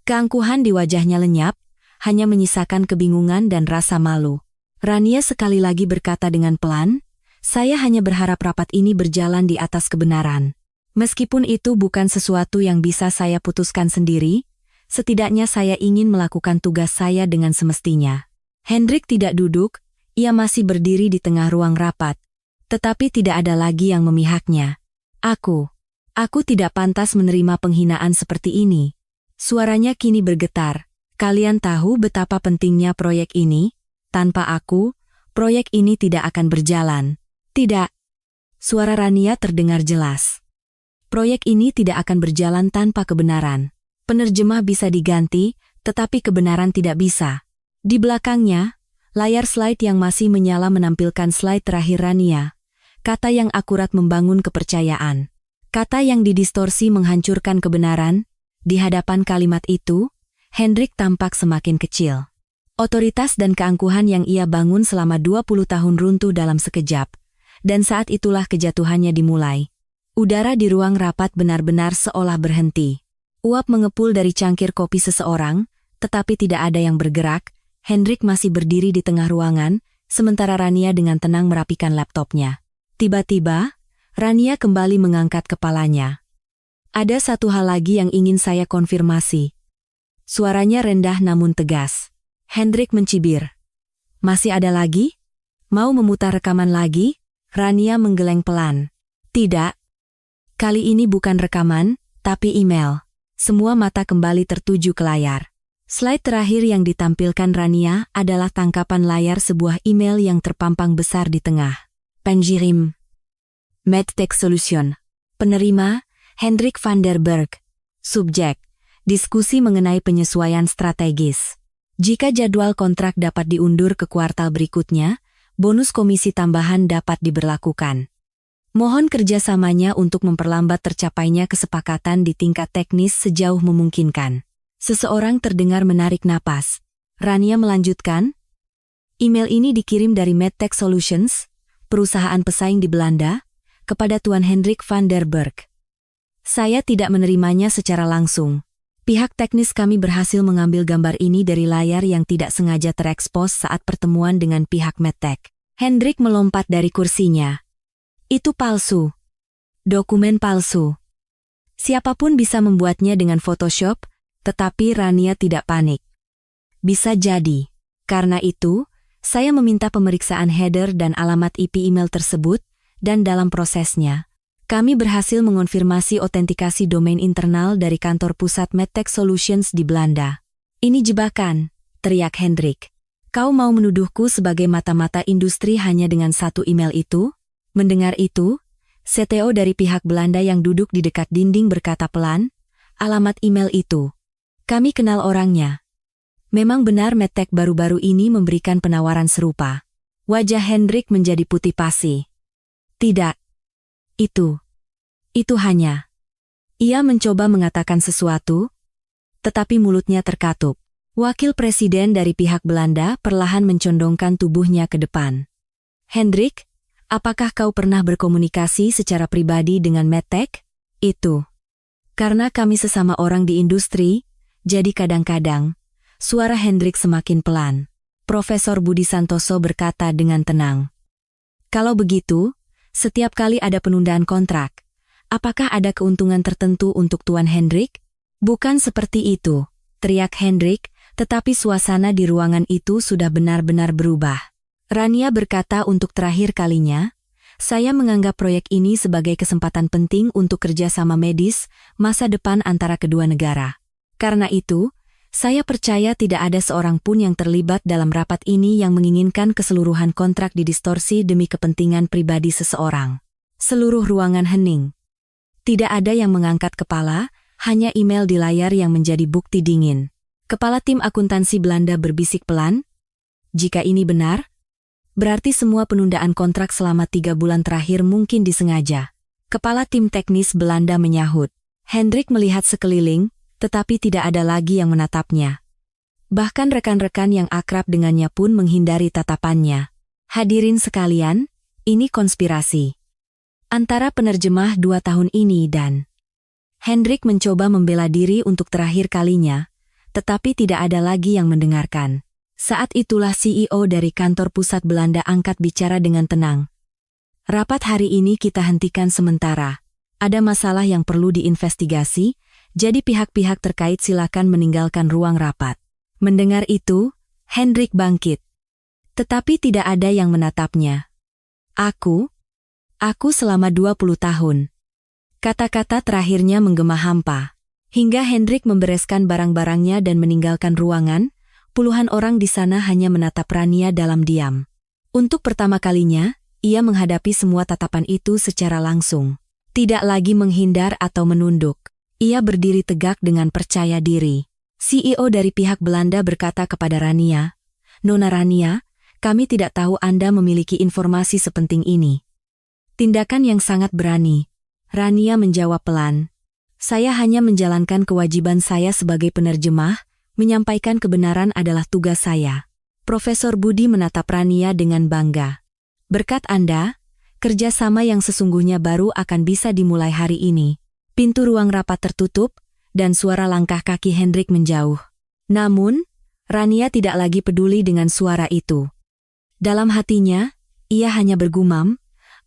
Keangkuhan di wajahnya lenyap, hanya menyisakan kebingungan dan rasa malu. Rania sekali lagi berkata dengan pelan, saya hanya berharap rapat ini berjalan di atas kebenaran. Meskipun itu bukan sesuatu yang bisa saya putuskan sendiri, setidaknya saya ingin melakukan tugas saya dengan semestinya. Hendrik tidak duduk, ia masih berdiri di tengah ruang rapat. Tetapi tidak ada lagi yang memihaknya. Aku tidak pantas menerima penghinaan seperti ini. Suaranya kini bergetar. Kalian tahu betapa pentingnya proyek ini? Tanpa aku, proyek ini tidak akan berjalan. Tidak. Suara Rania terdengar jelas. Proyek ini tidak akan berjalan tanpa kebenaran. Penerjemah bisa diganti, tetapi kebenaran tidak bisa. Di belakangnya, layar slide yang masih menyala menampilkan slide terakhir Rania. Kata yang akurat membangun kepercayaan. Kata yang didistorsi menghancurkan kebenaran. Di hadapan kalimat itu, Hendrik tampak semakin kecil. Otoritas dan keangkuhan yang ia bangun selama 20 tahun runtuh dalam sekejap. Dan saat itulah kejatuhannya dimulai. Udara di ruang rapat benar-benar seolah berhenti. Uap mengepul dari cangkir kopi seseorang, tetapi tidak ada yang bergerak. Hendrik masih berdiri di tengah ruangan, sementara Rania dengan tenang merapikan laptopnya. Tiba-tiba, Rania kembali mengangkat kepalanya. Ada satu hal lagi yang ingin saya konfirmasi. Suaranya rendah namun tegas. Hendrik mencibir. Masih ada lagi? Mau memutar rekaman lagi? Rania menggeleng pelan. Tidak. Kali ini bukan rekaman, tapi email. Semua mata kembali tertuju ke layar. Slide terakhir yang ditampilkan Rania adalah tangkapan layar sebuah email yang terpampang besar di tengah. Pengirim. Medtech Solution. Penerima, Hendrik van der Berg. Subjek, diskusi mengenai penyesuaian strategis. Jika jadwal kontrak dapat diundur ke kuartal berikutnya, bonus komisi tambahan dapat diberlakukan. Mohon kerjasamanya untuk memperlambat tercapainya kesepakatan di tingkat teknis sejauh memungkinkan. Seseorang terdengar menarik napas. Rania melanjutkan, email ini dikirim dari Medtech Solutions, perusahaan pesaing di Belanda, kepada Tuan Hendrik van der Berg. Saya tidak menerimanya secara langsung. Pihak teknis kami berhasil mengambil gambar ini dari layar yang tidak sengaja terekspos saat pertemuan dengan pihak Medtech. Hendrik melompat dari kursinya. Itu palsu. Dokumen palsu. Siapapun bisa membuatnya dengan Photoshop, tetapi Rania tidak panik. Bisa jadi. Karena itu, saya meminta pemeriksaan header dan alamat IP email tersebut, dan dalam prosesnya, kami berhasil mengonfirmasi otentikasi domain internal dari kantor pusat Medtech Solutions di Belanda. Ini jebakan, teriak Hendrik. Kau mau menuduhku sebagai mata-mata industri hanya dengan satu email itu? Mendengar itu, CTO dari pihak Belanda yang duduk di dekat dinding berkata pelan, alamat email itu. Kami kenal orangnya. Memang benar Medtech baru-baru ini memberikan penawaran serupa. Wajah Hendrik menjadi putih pasi. Tidak. Itu hanya. Ia mencoba mengatakan sesuatu, tetapi mulutnya terkatup. Wakil presiden dari pihak Belanda perlahan mencondongkan tubuhnya ke depan. Hendrik, apakah kau pernah berkomunikasi secara pribadi dengan Medtech? Itu. Karena kami sesama orang di industri, jadi kadang-kadang, suara Hendrik semakin pelan. Profesor Budi Santoso berkata dengan tenang. Kalau begitu, setiap kali ada penundaan kontrak, apakah ada keuntungan tertentu untuk Tuan Hendrik? Bukan seperti itu, teriak Hendrik, tetapi suasana di ruangan itu sudah benar-benar berubah. Rania berkata untuk terakhir kalinya, saya menganggap proyek ini sebagai kesempatan penting untuk kerjasama medis masa depan antara kedua negara. Karena itu, saya percaya tidak ada seorang pun yang terlibat dalam rapat ini yang menginginkan keseluruhan kontrak didistorsi demi kepentingan pribadi seseorang. Seluruh ruangan hening. Tidak ada yang mengangkat kepala, hanya email di layar yang menjadi bukti dingin. Kepala tim akuntansi Belanda berbisik pelan, jika ini benar, berarti semua penundaan kontrak selama 3 bulan terakhir mungkin disengaja. Kepala tim teknis Belanda menyahut. Hendrik melihat sekeliling, tetapi tidak ada lagi yang menatapnya. Bahkan rekan-rekan yang akrab dengannya pun menghindari tatapannya. Hadirin sekalian, ini konspirasi antara penerjemah 2 tahun ini dan... Hendrik mencoba membela diri untuk terakhir kalinya, tetapi tidak ada lagi yang mendengarkan. Saat itulah CEO dari kantor pusat Belanda angkat bicara dengan tenang. Rapat hari ini kita hentikan sementara. Ada masalah yang perlu diinvestigasi, jadi pihak-pihak terkait silakan meninggalkan ruang rapat. Mendengar itu, Hendrik bangkit. Tetapi tidak ada yang menatapnya. Aku selama 20 tahun. Kata-kata terakhirnya menggema hampa. Hingga Hendrik membereskan barang-barangnya dan meninggalkan ruangan, puluhan orang di sana hanya menatap Rania dalam diam. Untuk pertama kalinya, ia menghadapi semua tatapan itu secara langsung. Tidak lagi menghindar atau menunduk. Ia berdiri tegak dengan percaya diri. CEO dari pihak Belanda berkata kepada Rania, Nona Rania, kami tidak tahu Anda memiliki informasi sepenting ini. Tindakan yang sangat berani. Rania menjawab pelan. Saya hanya menjalankan kewajiban saya sebagai penerjemah, menyampaikan kebenaran adalah tugas saya. Profesor Budi menatap Rania dengan bangga. Berkat Anda, kerjasama yang sesungguhnya baru akan bisa dimulai hari ini. Pintu ruang rapat tertutup, dan suara langkah kaki Hendrik menjauh. Namun, Rania tidak lagi peduli dengan suara itu. Dalam hatinya, ia hanya bergumam,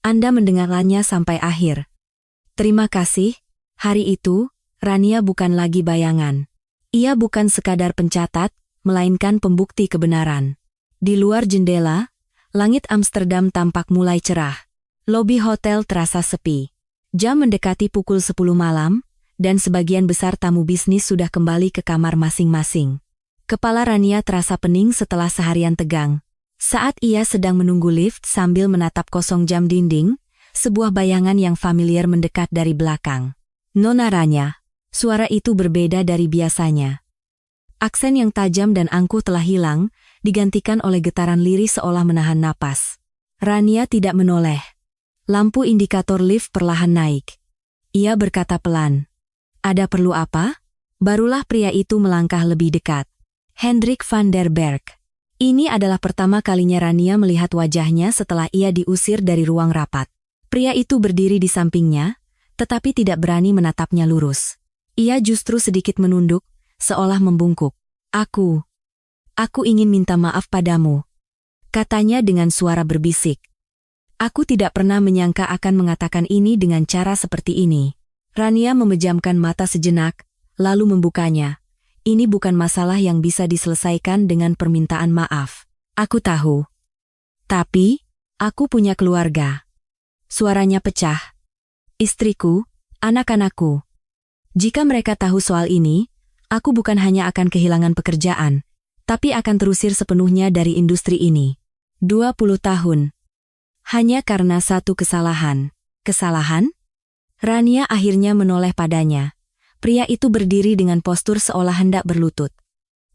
Anda mendengarnya sampai akhir. Terima kasih. Hari itu, Rania bukan lagi bayangan. Ia bukan sekadar pencatat, melainkan pembukti kebenaran. Di luar jendela, langit Amsterdam tampak mulai cerah. Lobi hotel terasa sepi. Jam mendekati pukul 10 malam, dan sebagian besar tamu bisnis sudah kembali ke kamar masing-masing. Kepala Rania terasa pening setelah seharian tegang. Saat ia sedang menunggu lift sambil menatap kosong jam dinding, sebuah bayangan yang familiar mendekat dari belakang. Nona Rania. Suara itu berbeda dari biasanya. Aksen yang tajam dan angkuh telah hilang, digantikan oleh getaran lirih seolah menahan napas. Rania tidak menoleh. Lampu indikator lift perlahan naik. Ia berkata pelan. Ada perlu apa? Barulah pria itu melangkah lebih dekat. Hendrik van der Berg. Ini adalah pertama kalinya Rania melihat wajahnya setelah ia diusir dari ruang rapat. Pria itu berdiri di sampingnya, tetapi tidak berani menatapnya lurus. Ia justru sedikit menunduk, seolah membungkuk. Aku ingin minta maaf padamu, katanya dengan suara berbisik. Aku tidak pernah menyangka akan mengatakan ini dengan cara seperti ini. Rania memejamkan mata sejenak, lalu membukanya. Ini bukan masalah yang bisa diselesaikan dengan permintaan maaf. Aku tahu. Tapi, aku punya keluarga. Suaranya pecah. Istriku, anak-anakku. Jika mereka tahu soal ini, aku bukan hanya akan kehilangan pekerjaan, tapi akan terusir sepenuhnya dari industri ini. 20 tahun. Hanya karena satu kesalahan. Kesalahan? Rania akhirnya menoleh padanya. Pria itu berdiri dengan postur seolah hendak berlutut.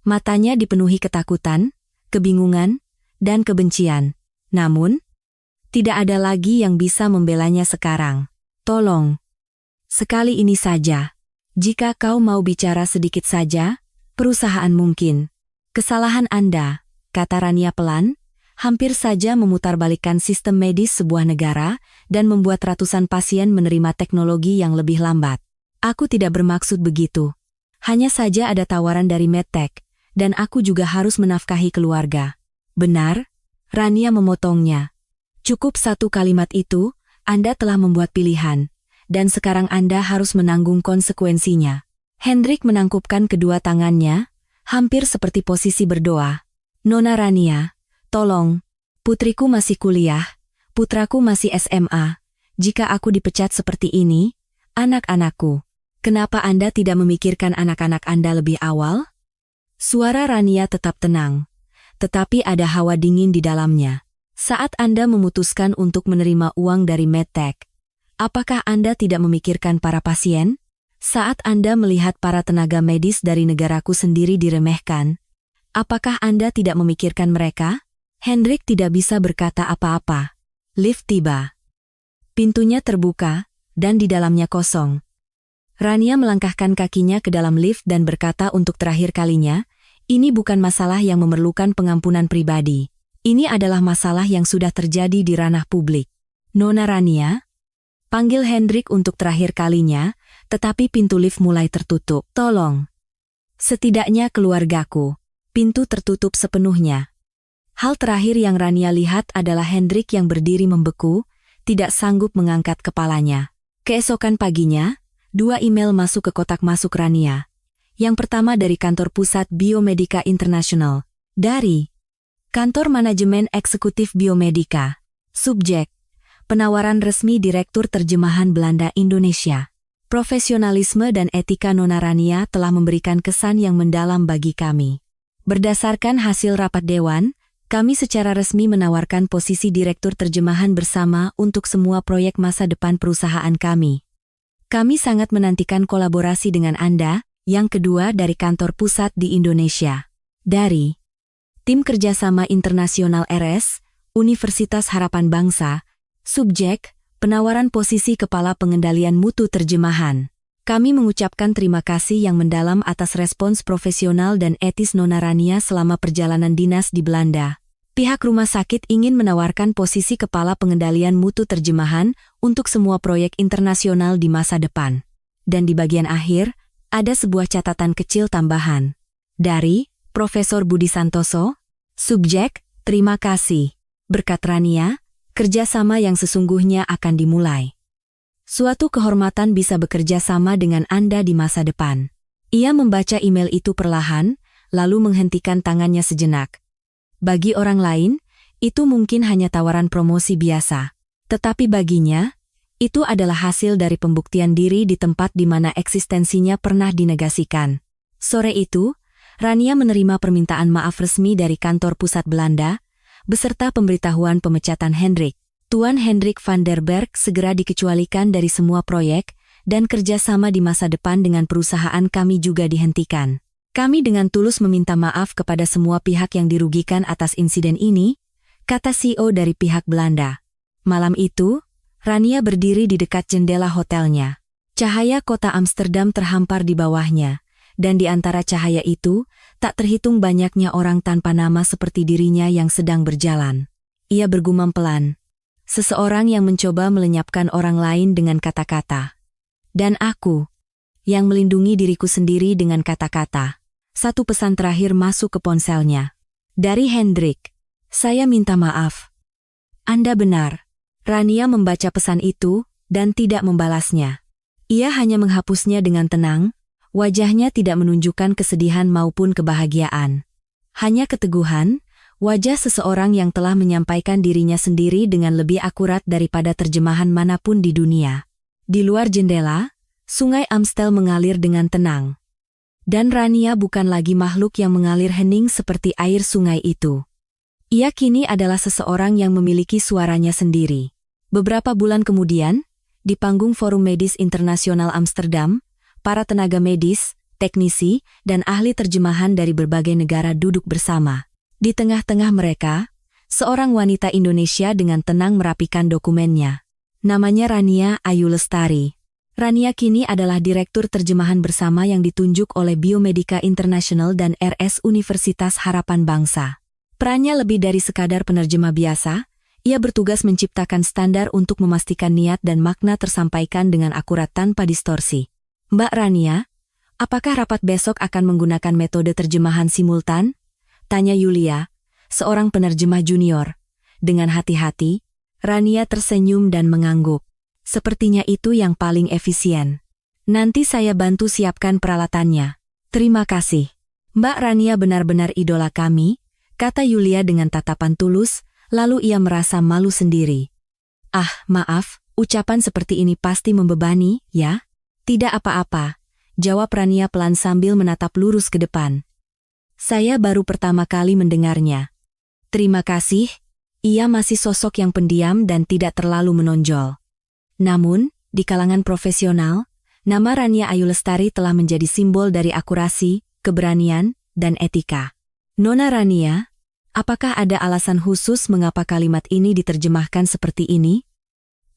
Matanya dipenuhi ketakutan, kebingungan, dan kebencian. Namun, tidak ada lagi yang bisa membelanya sekarang. Tolong. Sekali ini saja. Jika kau mau bicara sedikit saja, perusahaan mungkin. Kesalahan Anda, kata Rania pelan, hampir saja memutarbalikkan sistem medis sebuah negara dan membuat ratusan pasien menerima teknologi yang lebih lambat. Aku tidak bermaksud begitu. Hanya saja ada tawaran dari MedTech, dan aku juga harus menafkahi keluarga. Benar? Rania memotongnya. Cukup satu kalimat itu, Anda telah membuat pilihan, dan sekarang Anda harus menanggung konsekuensinya. Hendrik menangkupkan kedua tangannya, hampir seperti posisi berdoa. Nona Rania, tolong, putriku masih kuliah, putraku masih SMA. Jika aku dipecat seperti ini, anak-anakku, kenapa Anda tidak memikirkan anak-anak Anda lebih awal? Suara Rania tetap tenang, tetapi ada hawa dingin di dalamnya. Saat Anda memutuskan untuk menerima uang dari MedTech, apakah Anda tidak memikirkan para pasien? Saat Anda melihat para tenaga medis dari negaraku sendiri diremehkan, apakah Anda tidak memikirkan mereka? Hendrik tidak bisa berkata apa-apa. Lift tiba. Pintunya terbuka, dan di dalamnya kosong. Rania melangkahkan kakinya ke dalam lift dan berkata untuk terakhir kalinya, ini bukan masalah yang memerlukan pengampunan pribadi. Ini adalah masalah yang sudah terjadi di ranah publik. Nona Rania? Panggil Hendrik untuk terakhir kalinya, tetapi pintu lift mulai tertutup. Tolong. Setidaknya keluargaku. Pintu tertutup sepenuhnya. Hal terakhir yang Rania lihat adalah Hendrik yang berdiri membeku, tidak sanggup mengangkat kepalanya. Keesokan paginya, 2 email masuk ke kotak masuk Rania. Yang pertama dari kantor pusat Biomedica International. Dari Kantor Manajemen Eksekutif Biomedica. Subjek: penawaran resmi Direktur Terjemahan Belanda Indonesia. Profesionalisme dan etika Nona Rania telah memberikan kesan yang mendalam bagi kami. Berdasarkan hasil rapat dewan, kami secara resmi menawarkan posisi Direktur Terjemahan bersama untuk semua proyek masa depan perusahaan kami. Kami sangat menantikan kolaborasi dengan Anda. Yang kedua dari kantor pusat di Indonesia. Dari Tim Kerjasama Internasional RS, Universitas Harapan Bangsa. Subjek: penawaran posisi Kepala Pengendalian Mutu Terjemahan. Kami mengucapkan terima kasih yang mendalam atas respons profesional dan etis Nona Rania selama perjalanan dinas di Belanda. Pihak rumah sakit ingin menawarkan posisi Kepala Pengendalian Mutu Terjemahan untuk semua proyek internasional di masa depan. Dan di bagian akhir, ada sebuah catatan kecil tambahan. Dari Profesor Budi Santoso. Subjek: terima kasih. Berkat Rania, kerjasama yang sesungguhnya akan dimulai. Suatu kehormatan bisa bekerja sama dengan Anda di masa depan. Ia membaca email itu perlahan, lalu menghentikan tangannya sejenak. Bagi orang lain, itu mungkin hanya tawaran promosi biasa. Tetapi baginya, itu adalah hasil dari pembuktian diri di tempat di mana eksistensinya pernah dinegasikan. Sore itu, Rania menerima permintaan maaf resmi dari kantor pusat Belanda, beserta pemberitahuan pemecatan Hendrik. Tuan Hendrik van der Berg segera dikecualikan dari semua proyek, dan kerjasama di masa depan dengan perusahaan kami juga dihentikan. Kami dengan tulus meminta maaf kepada semua pihak yang dirugikan atas insiden ini, kata CEO dari pihak Belanda. Malam itu, Rania berdiri di dekat jendela hotelnya. Cahaya kota Amsterdam terhampar di bawahnya, dan di antara cahaya itu, tak terhitung banyaknya orang tanpa nama seperti dirinya yang sedang berjalan. Ia bergumam pelan. Seseorang yang mencoba melenyapkan orang lain dengan kata-kata. Dan aku, yang melindungi diriku sendiri dengan kata-kata. Satu pesan terakhir masuk ke ponselnya. Dari Hendrik. Saya minta maaf. Anda benar. Rania membaca pesan itu, dan tidak membalasnya. Ia hanya menghapusnya dengan tenang. Wajahnya tidak menunjukkan kesedihan maupun kebahagiaan. Hanya keteguhan, wajah seseorang yang telah menyampaikan dirinya sendiri dengan lebih akurat daripada terjemahan manapun di dunia. Di luar jendela, Sungai Amstel mengalir dengan tenang. Dan Rania bukan lagi makhluk yang mengalir hening seperti air sungai itu. Ia kini adalah seseorang yang memiliki suaranya sendiri. Beberapa bulan kemudian, di panggung Forum Medis Internasional Amsterdam, para tenaga medis, teknisi, dan ahli terjemahan dari berbagai negara duduk bersama. Di tengah-tengah mereka, seorang wanita Indonesia dengan tenang merapikan dokumennya. Namanya Rania Ayu Lestari. Rania kini adalah Direktur Terjemahan Bersama yang ditunjuk oleh Biomedika International dan RS Universitas Harapan Bangsa. Perannya lebih dari sekadar penerjemah biasa, ia bertugas menciptakan standar untuk memastikan niat dan makna tersampaikan dengan akurat tanpa distorsi. Mbak Rania, apakah rapat besok akan menggunakan metode terjemahan simultan? Tanya Yulia, seorang penerjemah junior. Dengan hati-hati, Rania tersenyum dan mengangguk. Sepertinya itu yang paling efisien. Nanti saya bantu siapkan peralatannya. Terima kasih. Mbak Rania benar-benar idola kami, kata Yulia dengan tatapan tulus, lalu ia merasa malu sendiri. Ah, maaf, ucapan seperti ini pasti membebani, ya? Tidak apa-apa, jawab Rania pelan sambil menatap lurus ke depan. Saya baru pertama kali mendengarnya. Terima kasih, ia masih sosok yang pendiam dan tidak terlalu menonjol. Namun, di kalangan profesional, nama Rania Ayu Lestari telah menjadi simbol dari akurasi, keberanian, dan etika. Nona Rania, apakah ada alasan khusus mengapa kalimat ini diterjemahkan seperti ini?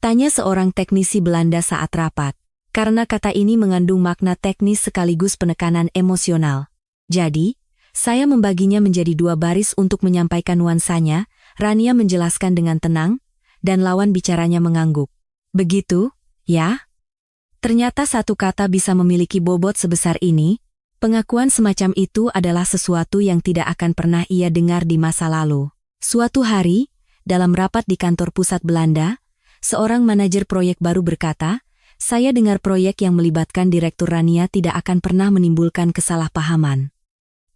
Tanya seorang teknisi Belanda saat rapat. Karena kata ini mengandung makna teknis sekaligus penekanan emosional. Jadi, saya membaginya menjadi 2 baris untuk menyampaikan nuansanya. Rania menjelaskan dengan tenang, dan lawan bicaranya mengangguk. Begitu, ya? Ternyata satu kata bisa memiliki bobot sebesar ini. Pengakuan semacam itu adalah sesuatu yang tidak akan pernah ia dengar di masa lalu. Suatu hari, dalam rapat di kantor pusat Belanda, seorang manajer proyek baru berkata, saya dengar proyek yang melibatkan Direktur Rania tidak akan pernah menimbulkan kesalahpahaman.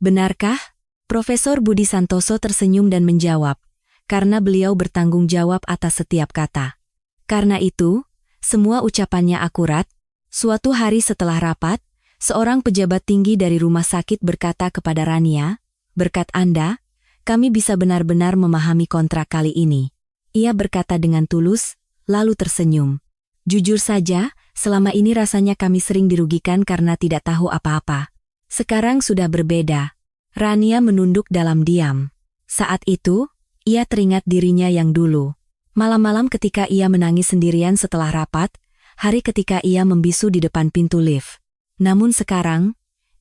Benarkah? Profesor Budi Santoso tersenyum dan menjawab, karena beliau bertanggung jawab atas setiap kata. Karena itu, semua ucapannya akurat. Suatu hari setelah rapat, seorang pejabat tinggi dari rumah sakit berkata kepada Rania, berkat Anda, kami bisa benar-benar memahami kontrak kali ini. Ia berkata dengan tulus, lalu tersenyum. Jujur saja, selama ini rasanya kami sering dirugikan karena tidak tahu apa-apa. Sekarang sudah berbeda. Rania menunduk dalam diam. Saat itu, ia teringat dirinya yang dulu. Malam-malam ketika ia menangis sendirian setelah rapat, hari ketika ia membisu di depan pintu lift. Namun sekarang,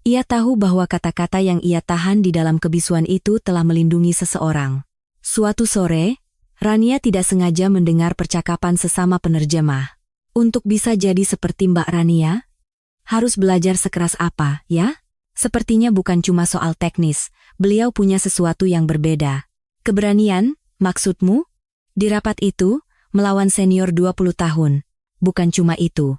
ia tahu bahwa kata-kata yang ia tahan di dalam kebisuan itu telah melindungi seseorang. Suatu sore, Rania tidak sengaja mendengar percakapan sesama penerjemah. Untuk bisa jadi seperti Mbak Rania, harus belajar sekeras apa, ya? Sepertinya bukan cuma soal teknis, beliau punya sesuatu yang berbeda. Keberanian, maksudmu? Di rapat itu, melawan senior 20 tahun. Bukan cuma itu.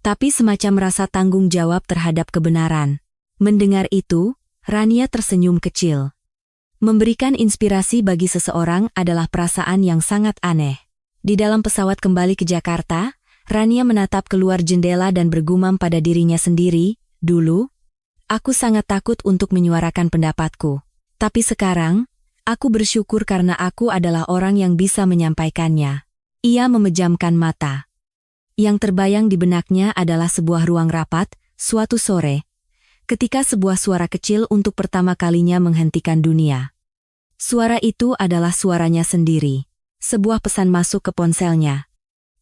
Tapi semacam rasa tanggung jawab terhadap kebenaran. Mendengar itu, Rania tersenyum kecil. Memberikan inspirasi bagi seseorang adalah perasaan yang sangat aneh. Di dalam pesawat kembali ke Jakarta, Rania menatap keluar jendela dan bergumam pada dirinya sendiri, dulu, aku sangat takut untuk menyuarakan pendapatku. Tapi sekarang, aku bersyukur karena aku adalah orang yang bisa menyampaikannya. Ia memejamkan mata. Yang terbayang di benaknya adalah sebuah ruang rapat, suatu sore, ketika sebuah suara kecil untuk pertama kalinya menghentikan dunia. Suara itu adalah suaranya sendiri. Sebuah pesan masuk ke ponselnya.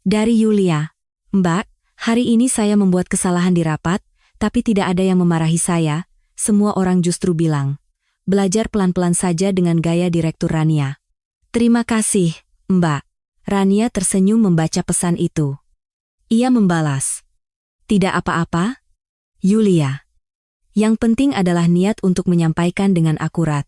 Dari Yulia. Mbak, hari ini saya membuat kesalahan di rapat, tapi tidak ada yang memarahi saya, semua orang justru bilang. Belajar pelan-pelan saja dengan gaya Direktur Rania. Terima kasih, Mbak. Rania tersenyum membaca pesan itu. Ia membalas. Tidak apa-apa, Yulia. Yang penting adalah niat untuk menyampaikan dengan akurat.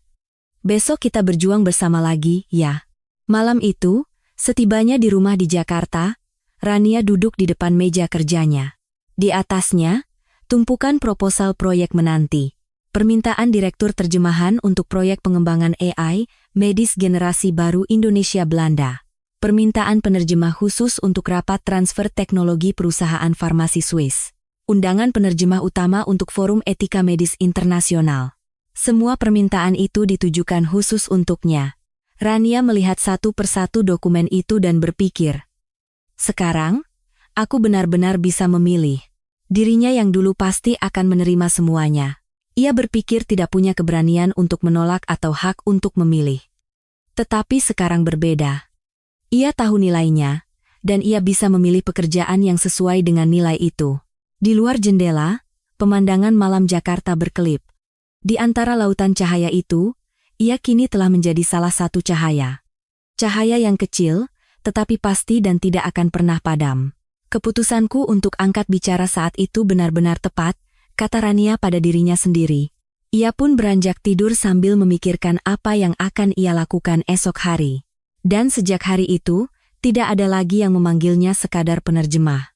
Besok kita berjuang bersama lagi, ya. Malam itu, setibanya di rumah di Jakarta, Rania duduk di depan meja kerjanya. Di atasnya, tumpukan proposal proyek menanti. Permintaan Direktur Terjemahan untuk proyek pengembangan AI, medis generasi baru Indonesia Belanda. Permintaan penerjemah khusus untuk rapat transfer teknologi perusahaan farmasi Swiss. Undangan penerjemah utama untuk Forum Etika Medis Internasional. Semua permintaan itu ditujukan khusus untuknya. Rania melihat satu persatu dokumen itu dan berpikir, sekarang, aku benar-benar bisa memilih. Dirinya yang dulu pasti akan menerima semuanya. Ia berpikir tidak punya keberanian untuk menolak atau hak untuk memilih. Tetapi sekarang berbeda. Ia tahu nilainya, dan ia bisa memilih pekerjaan yang sesuai dengan nilai itu. Di luar jendela, pemandangan malam Jakarta berkelip. Di antara lautan cahaya itu, ia kini telah menjadi salah satu cahaya. Cahaya yang kecil, tetapi pasti dan tidak akan pernah padam. Keputusanku untuk angkat bicara saat itu benar-benar tepat, kata Rania pada dirinya sendiri. Ia pun beranjak tidur sambil memikirkan apa yang akan ia lakukan esok hari. Dan sejak hari itu, tidak ada lagi yang memanggilnya sekadar penerjemah.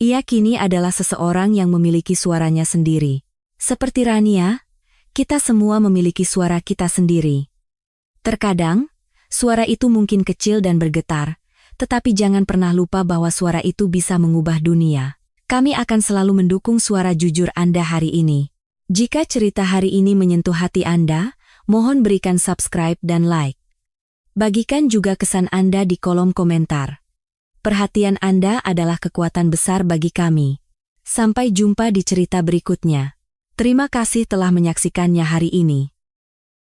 Ia kini adalah seseorang yang memiliki suaranya sendiri. Seperti Rania, kita semua memiliki suara kita sendiri. Terkadang, suara itu mungkin kecil dan bergetar, tetapi jangan pernah lupa bahwa suara itu bisa mengubah dunia. Kami akan selalu mendukung suara jujur Anda hari ini. Jika cerita hari ini menyentuh hati Anda, mohon berikan subscribe dan like. Bagikan juga kesan Anda di kolom komentar. Perhatian Anda adalah kekuatan besar bagi kami. Sampai jumpa di cerita berikutnya. Terima kasih telah menyaksikannya hari ini.